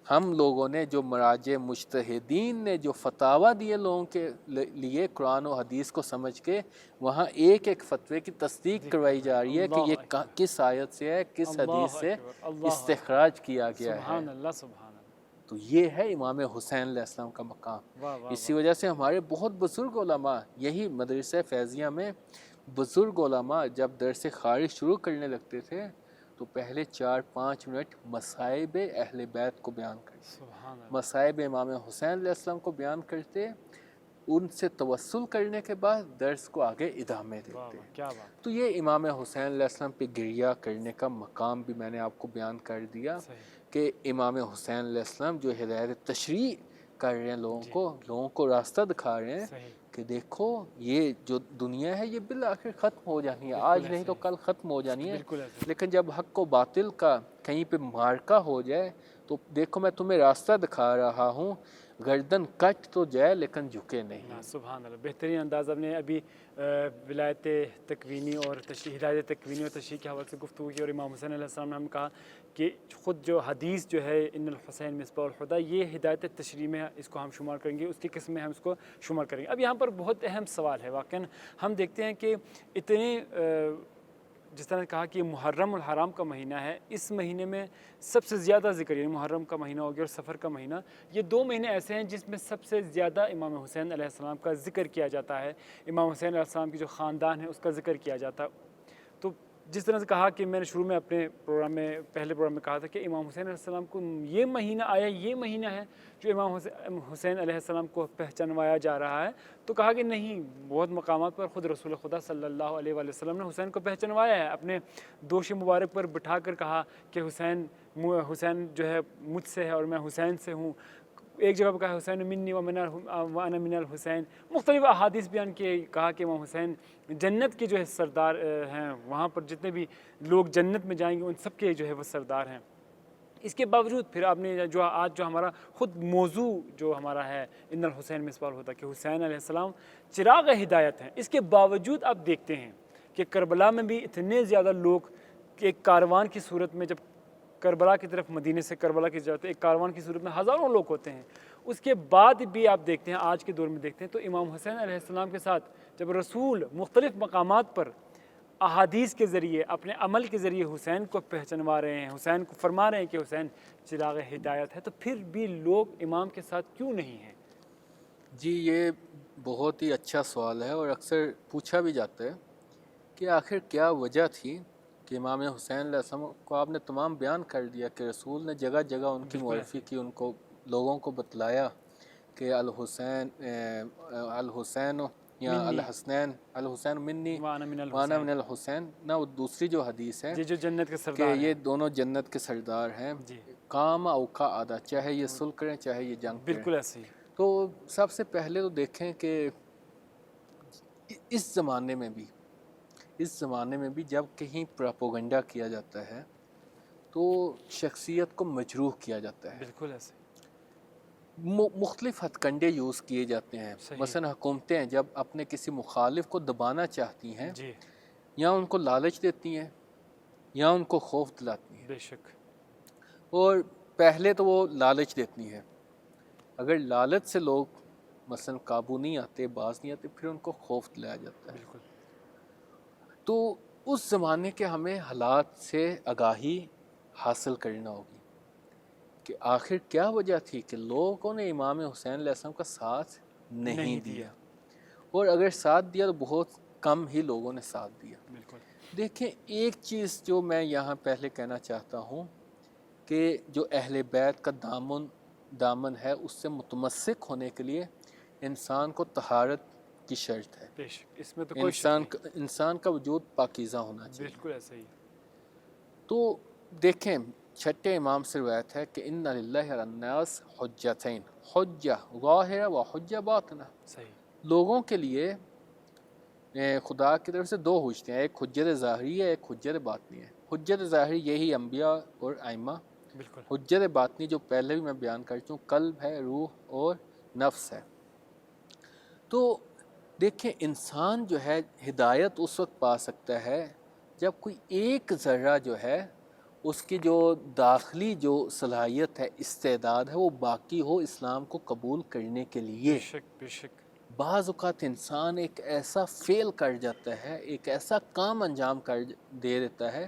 ہم لوگوں نے، جو مراجع مجتہدین نے جو فتاویٰ دیے لوگوں کے لیے قرآن و حدیث کو سمجھ کے، وہاں ایک ایک فتوے کی تصدیق کروائی جا رہی ہے کہ یہ کس آیت سے ہے، کس حدیث سے استخراج کیا گیا ہے. سبحان اللہ سبحان اللہ. تو یہ ہے امام حسین علیہ السلام کا مقام. اسی وجہ سے ہمارے بہت بزرگ علماء، یہی مدرسہ فیضیہ میں بزرگ علماء جب درس خارج شروع کرنے لگتے تھے تو پہلے 4-5 منٹ مصائب اہل بیت کو بیان کرتے، مصائب امام حسین علیہ السلام کو بیان کرتے، ان سے توسل کرنے کے بعد درس کو آگے ادامے دیتے. تو یہ امام حسین علیہ السلام پہ گریہ کرنے کا مقام بھی میں نے آپ کو بیان کر دیا کہ امام حسین علیہ السلام جو ہدایت تشریع کر رہے ہیں لوگوں کو راستہ دکھا رہے ہیں کہ دیکھو یہ جو دنیا ہے یہ بالآخر ختم ہو جانی ہے، آج نہیں تو کل ختم ہو جانی ہے، لیکن جب حق و باطل کا کہیں پہ معرکہ ہو جائے تو دیکھو میں تمہیں راستہ دکھا رہا ہوں، گردن کٹ تو جائے لیکن جھکے نہیں. سبحان اللہ. بہترین انداز. ہم نے ابھی ولایت تکوینی اور ہدایت تکوینی اور تشریح کے حوالے سے گفتگو کی، اور امام حسین علیہ السلام نے ہم کہا کہ خود جو حدیث جو ہے ان الحسین مصباح الہدیٰ، یہ ہدایت تشریح میں اس کو ہم شمار کریں گے، اس کی قسم میں ہم اس کو شمار کریں گے. اب یہاں پر بہت اہم سوال ہے. واقعاً ہم دیکھتے ہیں کہ اتنے جس طرح کہا کہ محرم الحرام کا مہینہ ہے، اس مہینے میں سب سے زیادہ ذکر، یعنی محرم کا مہینہ ہو گیا اور سفر کا مہینہ، یہ 2 مہینے ایسے ہیں جس میں سب سے زیادہ امام حسین علیہ السلام کا ذکر کیا جاتا ہے، امام حسین علیہ السلام کی جو خاندان ہے اس کا ذکر کیا جاتا ہے. تو جس طرح سے کہا کہ میں نے شروع میں اپنے پہلے پروگرام میں کہا تھا کہ امام حسین علیہ السلام کو یہ مہینہ آیا، یہ مہینہ ہے جو امام حسین علیہ السلام کو پہچانوایا جا رہا ہے. تو کہا کہ نہیں، بہت مقامات پر خود رسول خدا صلی اللہ علیہ وآلہ وسلم نے حسین کو پہچانوایا ہے، اپنے دوش مبارک پر بٹھا کر کہا کہ حسین جو ہے مجھ سے ہے اور میں حسین سے ہوں. ایک جگہ پہ کہا حسین منی وانا من الحسین. مختلف احادیث بیان کیے، کہا کہ امام حسین جنت کے جو ہے سردار ہیں، وہاں پر جتنے بھی لوگ جنت میں جائیں گے ان سب کے جو ہے وہ سردار ہیں. اس کے باوجود پھر آپ نے آج ہمارا خود موضوع جو ہمارا ہے ان الحسین مصباح الہدیٰ کہ حسین علیہ السلام چراغ ہدایت ہیں، اس کے باوجود آپ دیکھتے ہیں کہ کربلا میں بھی اتنے زیادہ لوگ ایک کاروان کی صورت میں، جب کربلا کی طرف مدینے سے کربلا کی جاتے ایک کاروان کی صورت میں ہزاروں لوگ ہوتے ہیں، اس کے بعد بھی آپ دیکھتے ہیں آج کے دور میں دیکھتے ہیں تو امام حسین علیہ السلام کے ساتھ جب رسول مختلف مقامات پر احادیث کے ذریعے، اپنے عمل کے ذریعے حسین کو پہچانوا رہے ہیں، حسین کو فرما رہے ہیں کہ حسین چراغ ہدایت ہے، تو پھر بھی لوگ امام کے ساتھ کیوں نہیں ہیں؟ جی یہ بہت ہی اچھا سوال ہے، اور اکثر پوچھا بھی جاتا ہے کہ آخر کیا وجہ تھی کہ امام حسین علیہ السلام کو آپ نے تمام بیان کر دیا کہ رسول نے جگہ جگہ ان کی معرفی کی، ان کو لوگوں کو بتلایا کہ الحسین یا الحسین منی وانا من الحسین. نہ وہ دوسری جو حدیث ہے جو جنت کے کہ سردار یہ دونوں جنت کے سردار ہیں، کام اوقا آدھا، چاہے یہ صلح کریں چاہے یہ جنگ کریں. بالکل ایسے ہی. تو سب سے پہلے تو دیکھیں کہ اس زمانے میں بھی جب کہیں پراپوگنڈا کیا جاتا ہے تو شخصیت کو مجروح کیا جاتا ہے. بالکل ایسے. مختلف ہتھ کنڈے یوز کیے جاتے ہیں. مثلا حکومتیں جب اپنے کسی مخالف کو دبانا چاہتی ہیں، یا ان کو لالچ دیتی ہیں یا ان کو خوف دلاتی ہیں. بے شک. اور پہلے تو وہ لالچ دیتی ہیں، اگر لالچ سے لوگ مثلا قابو نہیں آتے، باز نہیں آتے، پھر ان کو خوف دلایا جاتا ہے. بالکل. تو اس زمانے کے ہمیں حالات سے آگاہی حاصل کرنا ہوگی کہ آخر کیا وجہ تھی کہ لوگوں نے امام حسین علیہ السلام کا ساتھ نہیں دیا، اور اگر ساتھ دیا تو بہت کم ہی لوگوں نے ساتھ دیا۔ بالکل دیکھیں ایک چیز جو میں یہاں پہلے کہنا چاہتا ہوں کہ جو اہل بیت کا دامن ہے اس سے متمسک ہونے کے لیے انسان کو طہارت کی شرط ہے، بے شک، اس میں تو کوئی شک انسان کا وجود پاکیزہ ہونا نہیں، چاہیے۔ بالکل ایسا ہی۔ تو دیکھیں چھٹے امام سے روایت ہے کہ ان للہ علی الناس حجتین، حجہ ظاہرہ و حجہ باطنہ، صحیح، لوگوں کے لیے خدا کی طرف سے دو حجتیں ہیں، ایک حجت ظاہری ہے، ایک حجت باطنی ہے۔ حجت ظاہری یہی انبیاء اور ائمہ، بالکل حجت باطنی جو پہلے بھی میں بیان کر چکا ہوں، قلب ہے، روح اور نفس ہے۔ تو دیکھیں انسان جو ہے ہدایت اس وقت پا سکتا ہے جب کوئی ایک ذرہ جو ہے اس کی جو داخلی جو صلاحیت ہے، استعداد ہے، وہ باقی ہو اسلام کو قبول کرنے کے لیے۔ بے شک بے شک، بعض اوقات انسان ایک ایسا فیل کر جاتا ہے، ایک ایسا کام انجام کر دے دیتا ہے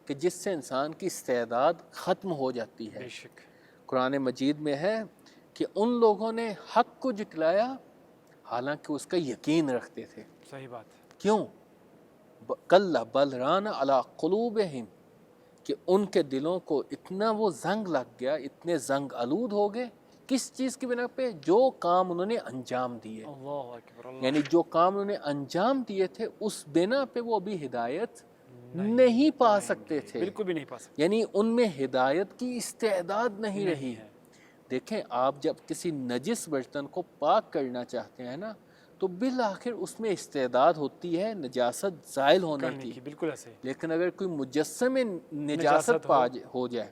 کہ جس سے انسان کی استعداد ختم ہو جاتی ہے۔ بے شک، قرآن مجید میں ہے کہ ان لوگوں نے حق کو جھٹلایا حالانکہ اس کا یقین رکھتے تھے۔ صحیح بات ہے، کیوں؟ کلا بل ران علی قلوبہم، کہ ان کے دلوں کو اتنا وہ زنگ لگ گیا، اتنے زنگ آلود ہو گئے، کس چیز کی بنا پہ؟ جو کام انہوں نے انجام دیے، اللہ اکبر، اللہ، یعنی جو کام انہوں نے انجام دیے تھے اس بنا پہ وہ ابھی ہدایت نہیں پا سکتے تھے، بالکل بھی نہیں پا سکتے، یعنی ان میں ہدایت کی استعداد نہیں رہی۔ ہے، دیکھیں آپ جب کسی نجس برتن کو پاک کرنا چاہتے ہیں نا تو بالآخر اس میں استعداد ہوتی ہے نجاست زائل ہونے کرنے کی، کی، بالکل ایسے ہی، لیکن اگر کوئی مجسم میں نجاست ہو جائے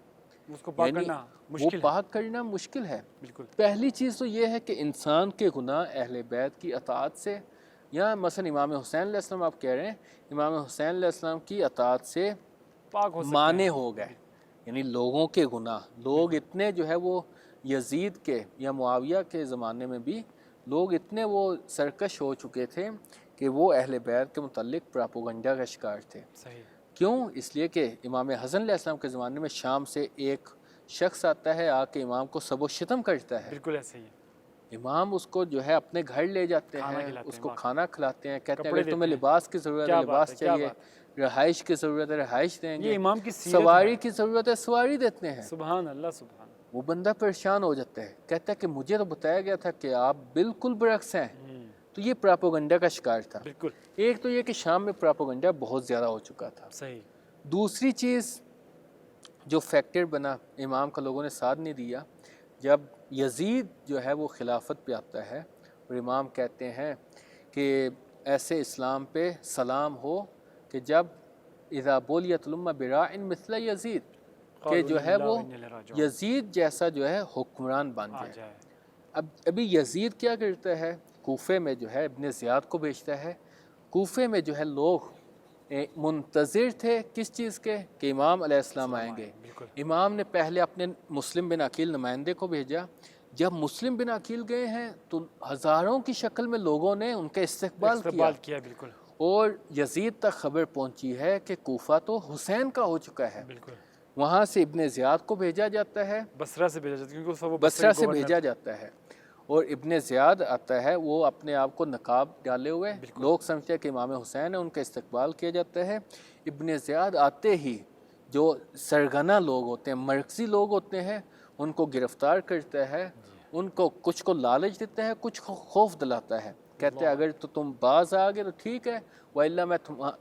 اس کو پاک یعنی کرنا وہ مشکل ہے، پاک کرنا مشکل ہے۔ بالکل، پہلی چیز تو یہ ہے کہ انسان کے گناہ اہل بیت کی اطاعت سے، یا مثلا امام حسین علیہ السلام آپ کہہ رہے ہیں، امام حسین علیہ السلام کی اطاعت سے پاک ہو سکتے مانے ہیں، ہو گئے، یعنی لوگوں کے گناہ، لوگ اتنے جو ہے وہ یزید کے یا معاویہ کے زمانے میں بھی لوگ اتنے وہ سرکش ہو چکے تھے کہ وہ اہل بیت کے متعلق پراپوگنڈا کا شکار تھے۔ صحیح، کیوں؟ اس لیے کہ امام حسن علیہ السلام کے زمانے میں شام سے ایک شخص آتا ہے، آ کے امام کو سب و شتم کرتا ہے، بالکل ایسے ہی ہے، امام اس کو جو ہے اپنے گھر لے جاتے کھانا ہیں، کھلاتے اس ہیں، کو واہ، کھانا کھلاتے ہیں، کہتے ہیں کپڑے اگر تمہیں دیتے ہیں، لباس کی ضرورت ہے کیا بات ہے، لباس کیا چاہیے، بات ہے، رہائش کی ضرورت ہے رہائش دیں یہ گے، امام کی سیرت سواری ہے، کی ضرورت ہے سواری دیتے ہیں۔ سبحان اللہ، سبحان اللہ، وہ بندہ پریشان ہو جاتا ہے، کہتا ہے کہ مجھے تو بتایا گیا تھا کہ آپ بالکل برعکس ہیں، تو یہ پراپوگنڈا کا شکار تھا۔ بالکل، ایک تو یہ کہ شام میں پراپوگنڈا بہت زیادہ ہو چکا تھا۔ صحیح، دوسری چیز جو فیکٹر بنا امام کا لوگوں نے ساتھ نہیں دیا، جب یزید جو ہے وہ خلافت پہ آتا ہے اور امام کہتے ہیں کہ ایسے اسلام پہ سلام ہو کہ جب اذا بولیت الامہ براع مثل یزید، کہ جو ہے وہ یزید جیسا جو ہے حکمران بن آ جائے۔ جائے، ابھی یزید کیا کرتا ہے؟ کوفے میں جو ہے ابن زیاد کو بھیجتا ہے، کوفے میں جو ہے لوگ منتظر تھے کس چیز کے؟ کہ امام علیہ السلام آئیں گے۔ بالکل، امام نے پہلے اپنے مسلم بن عقیل نمائندے کو بھیجا، جب مسلم بن عقیل گئے ہیں تو ہزاروں کی شکل میں لوگوں نے ان کا استقبال کیا، کیا، بالکل، اور یزید تک خبر پہنچی ہے کہ کوفہ تو حسین کا ہو چکا ہے۔ بالکل، وہاں سے ابن زیاد کو بھیجا جاتا ہے، بصرہ سے بھیجا جاتا ہے کیونکہ اس وقت وہ بصرہ سے گورنر بھیجا جاتا ہے، اور ابن زیاد آتا ہے، وہ اپنے آپ کو نقاب ڈالے ہوئے، لوگ سمجھتے ہیں کہ امام حسین ہے، ان کا استقبال کیا جاتا ہے۔ ابن زیاد آتے ہی جو سرگنا لوگ ہوتے ہیں، مرکزی لوگ ہوتے ہیں، ان کو گرفتار کرتا ہے، ان کو کچھ کو لالچ دیتا ہے، کچھ کو خوف دلاتا ہے، کہتے ہیں اگر تو تم باز آ گئے تو ٹھیک ہے، وَإِلَّا میں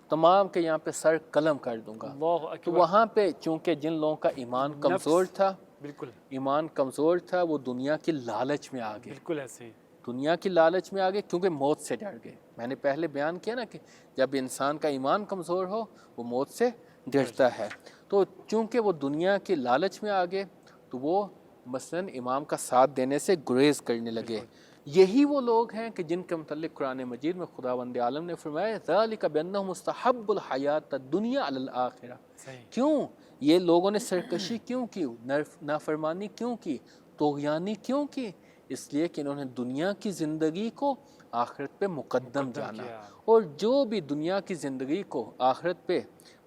تمام کے یہاں پہ سر قلم کر دوں گا۔ اللہ تو اکبر، وہاں پہ چونکہ جن لوگوں کا ایمان کمزور تھا، بالکل، ایمان کمزور تھا، وہ دنیا کی لالچ میں آ گئے، بالکل ایسے ہی، دنیا کی لالچ میں آگے، کیونکہ موت سے ڈر گئے۔ میں نے پہلے بیان کیا نا کہ جب انسان کا ایمان کمزور ہو وہ موت سے ڈرتا ہے، تو چونکہ وہ دنیا کی لالچ میں آگے تو وہ مثلاً امام کا ساتھ دینے سے گریز کرنے لگے۔ یہی وہ لوگ ہیں کہ جن کے متعلق قرآن مجید میں خداوند عالم نے فرمایا ذَلِكَ بِأَنَّهُمْ مُسْتَحَبُّ الْحَيَاةَ الدُّنْيَا عَلَى الْآخِرَةِ، صحیح، کیوں یہ لوگوں نے سرکشی کیوں کی، نافرمانی کیوں کی، طغیانی کیوں کی؟ اس لیے کہ انہوں نے دنیا کی زندگی کو آخرت پہ مقدم جانا، اور جو بھی دنیا کی زندگی کو آخرت پہ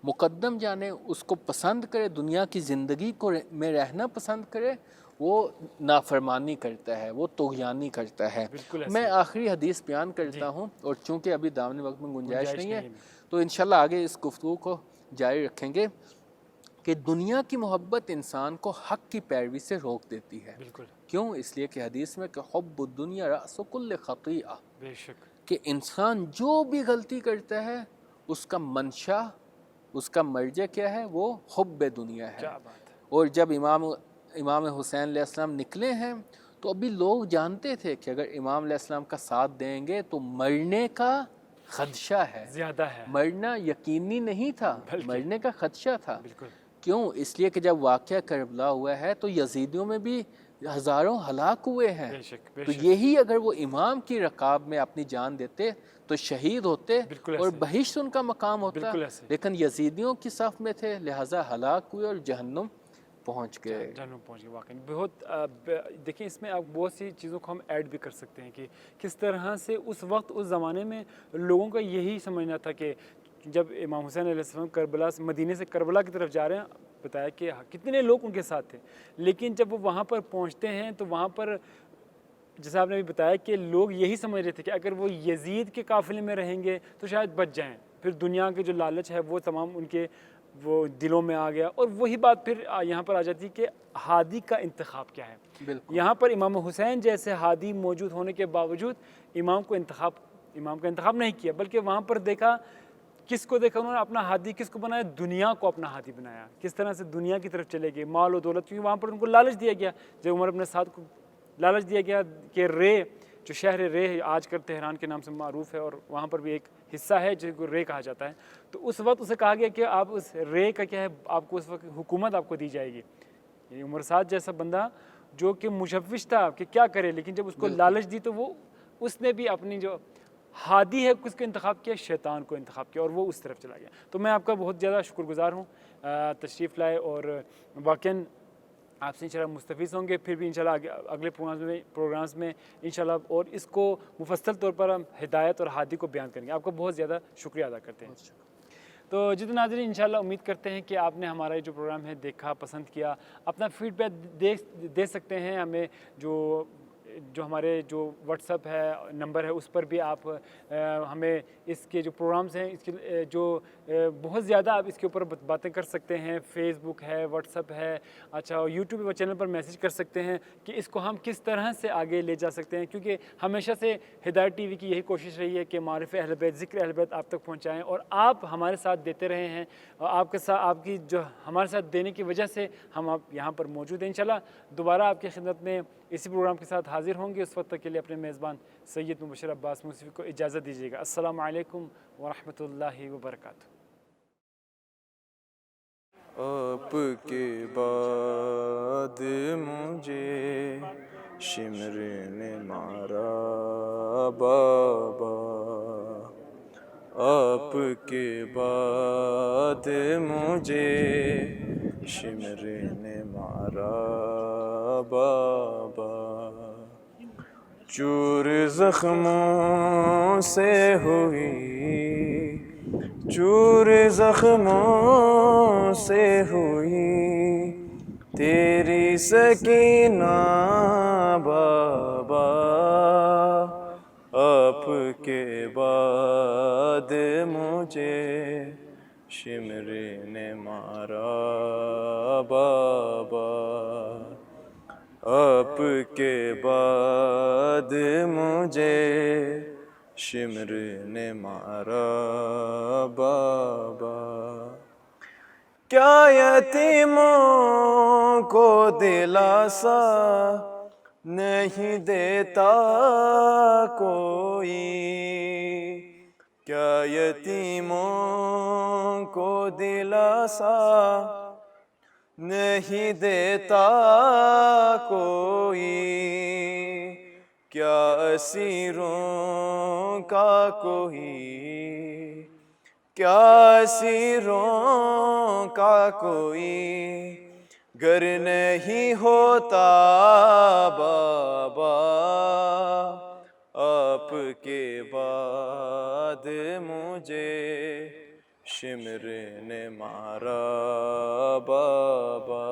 مقدم جانے، اس کو پسند کرے، دنیا کی زندگی کو میں رہنا پسند کرے، وہ نافرمانی کرتا ہے، وہ طغیانی کرتا ہے۔ بالکل میں آخری حدیث بیان کرتا ہوں، اور چونکہ ابھی دامن وقت میں گنجائش نہیں ہے تو انشاءاللہ آگے اس گفتگو کو جاری رکھیں گے کہ دنیا کی محبت انسان کو حق کی پیروی سے روک دیتی ہے۔ بالکل، کیوں؟ اس لیے کہ حدیث میں کہ حب الدنیا رأس کل خطیئہ، بے شک، کہ انسان جو بھی غلطی کرتا ہے اس کا منشا، اس کا مرجع کیا ہے؟ وہ حب دنیا ہے۔ کیا بات ہے، اور جب امام حسین علیہ السلام نکلے ہیں تو ابھی لوگ جانتے تھے کہ اگر امام علیہ السلام کا ساتھ دیں گے تو مرنے کا خدشہ ہے، زیادہ ہے، مرنا یقینی نہیں تھا، بلکہ مرنے کا خدشہ تھا۔ بالکل، کیوں؟ اس لیے کہ جب واقعہ کربلا ہوا ہے تو یزیدیوں میں بھی ہزاروں ہلاک ہوئے ہیں، بے شک، بے تو شک، یہی اگر وہ امام کی رکاب میں اپنی جان دیتے تو شہید ہوتے بالکل اور ایسے، بہشت ان کا مقام ہوتا، بالکل ایسے، لیکن یزیدیوں کی صف میں تھے لہٰذا ہلاک ہوئے اور جہنم پہنچ گئے۔ جہنم پہنچ گئے واقعی بہت دیکھیں اس میں آپ بہت سی چیزوں کو ہم ایڈ بھی کر سکتے ہیں کہ کس طرح سے اس وقت اس زمانے میں لوگوں کا یہی سمجھنا تھا کہ جب امام حسین علیہ السلام کربلا سے مدینے سے کربلا کی طرف جا رہے ہیں، بتایا کہ کتنے لوگ ان کے ساتھ تھے، لیکن جب وہ وہاں پر پہنچتے ہیں تو وہاں پر جیسا آپ نے بھی بتایا کہ لوگ یہی سمجھ رہے تھے کہ اگر وہ یزید کے قافلے میں رہیں گے تو شاید بچ جائیں، پھر دنیا کے جو لالچ ہے وہ تمام ان کے وہ دلوں میں آ گیا، اور وہی بات پھر یہاں پر آ جاتی ہے کہ ہادی کا انتخاب کیا ہے۔ بالکل یہاں پر امام حسین جیسے ہادی موجود ہونے کے باوجود امام کا انتخاب نہیں کیا، بلکہ وہاں پر دیکھا، کس کو دیکھا انہوں نے؟ اپنا ہادی کس کو بنایا؟ دنیا کو اپنا ہادی بنایا، کس طرح سے دنیا کی طرف چلے گئے، مال و دولت، کیونکہ وہاں پر ان کو لالچ دیا گیا، جب عمر ابن سعد کو لالچ دیا گیا کہ رے، جو شہر رے آج کل تہران کے نام سے معروف ہے اور وہاں پر بھی ایک حصہ ہے جس کو رے کہا جاتا ہے، تو اس وقت اسے کہا گیا کہ آپ اس رے کا کیا ہے، آپ کو اس وقت حکومت آپ کو دی جائے گی۔ یعنی عمر سعد جیسا بندہ جو کہ مشوش تھا کہ کیا کرے، لیکن جب اس کو لالچ دی تو وہ اس نے بھی اپنی جو ہادی ہے کس کو انتخاب کیا؟ شیطان کو انتخاب کیا، اور وہ اس طرف چلا گیا۔ تو میں آپ کا بہت زیادہ شکر گزار ہوں تشریف لائے، اور واقعاً آپ سے انشاءاللہ مستفیض ہوں گے، پھر بھی انشاءاللہ اگلے پروگرامز میں انشاءاللہ، اور اس کو مفصل طور پر ہم ہدایت اور ہادی کو بیان کریں گے۔ آپ کا بہت زیادہ شکریہ ادا کرتے ہیں۔ تو جتنے ناظرین انشاءاللہ امید کرتے ہیں کہ آپ نے ہمارا یہ جو پروگرام ہے دیکھا، پسند کیا، اپنا فیڈ بیک دے سکتے ہیں ہمیں، جو ہمارے جو واٹس ایپ ہے نمبر ہے اس پر بھی آپ ہمیں اس کے جو پروگرامز ہیں اس کے جو بہت زیادہ آپ اس کے اوپر باتیں کر سکتے ہیں، فیس بک ہے، واٹس ایپ ہے، اچھا یوٹیوب چینل پر میسج کر سکتے ہیں کہ اس کو ہم کس طرح سے آگے لے جا سکتے ہیں، کیونکہ ہمیشہ سے ہدایت ٹی وی کی یہی کوشش رہی ہے کہ معرفت اہل بیت، ذکر اہل بیت آپ تک پہنچائیں، اور آپ ہمارے ساتھ دیتے رہے ہیں، اور آپ کے ساتھ، آپ کی جو ہمارے ساتھ دینے کی وجہ سے ہم آپ یہاں پر موجود ہیں۔ انشاءاللہ دوبارہ آپ کی خدمت میں اسی پروگرام کے ساتھ حاضر ہوں گے، اس وقت تک کے لیے اپنے میزبان سید مبشر عباس موسوی کو اجازت دیجیے گا۔ السلام علیکم ورحمۃ اللہ وبرکاتہ۔ آپ کے بعد مجھے شمر نے مارا بابا، آپ کے بعد مجھے شمر نے مارا بابا، چور زخموں سے ہوئی، چور زخموں سے ہوئی تیری سکینہ بابا، آپ کے بعد مجھے شمر نے مارا بابا، آپ کے بعد مجھے شمر نے مارا بابا، کیا یتیموں کو دلاسا نہیں دیتا کوئی، کیا یتیموں کو دلاسا نہیں دیتا کوئی، کیا اسیروں کا کوئی، کیا اسیروں کا کوئی گر نہیں ہوتا بابا، آپ کے بعد مجھے شمر نے مارا بابا،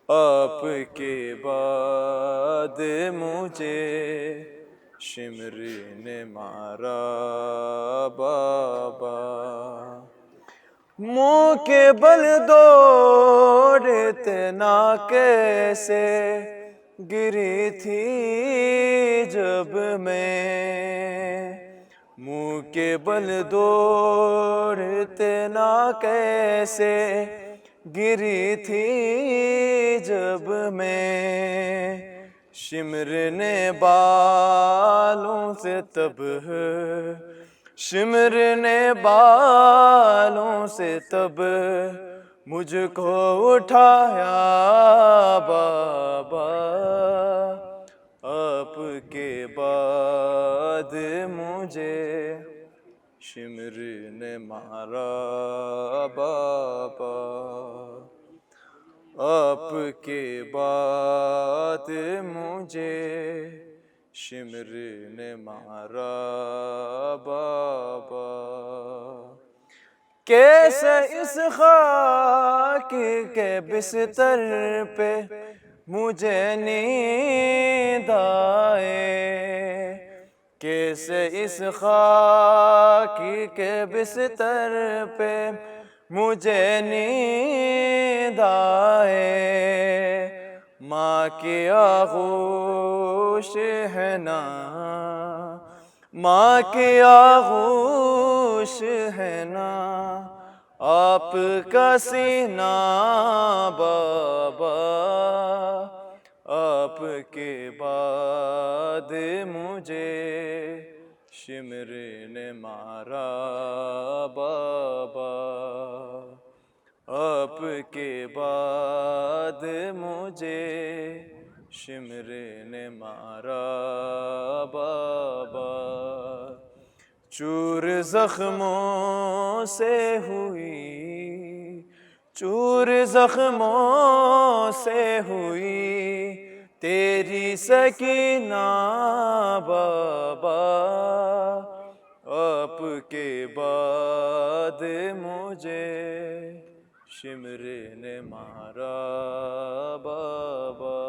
آپ کے بعد مجھے شمر نے مارا بابا، منہ کے بل دوڑتنا کیسے گری تھی جب میں، منہ کے بل دوڑتنا کیسے گری تھی جب میں، شمر نے بالوں سے تب، شمر نے بالوں سے تب مجھ کو اٹھایا بابا، آپ کے بعد مجھے شمر نے مارا بابا، آپ کے بعد مجھے شمر نے مارا بابا، کیسے اس خاک کے بستر پہ مجھے نیند آئے، کیسے اس خاک کے بستر پہ مجھے نیند آئے، ماں کی آغوش ہے نا، ماں کی آغوش ہے نا، آپ کا سینہ بابا، آپ کے بعد مجھے شمر نے مارا بابا، آپ کے بعد مجھے شمر نے مارا بابا، چور زخموں سے ہوئی، چور زخموں سے ہوئی تیری سکینہ بابا، آپ کے بعد مجھے شمر نے مارا بابا۔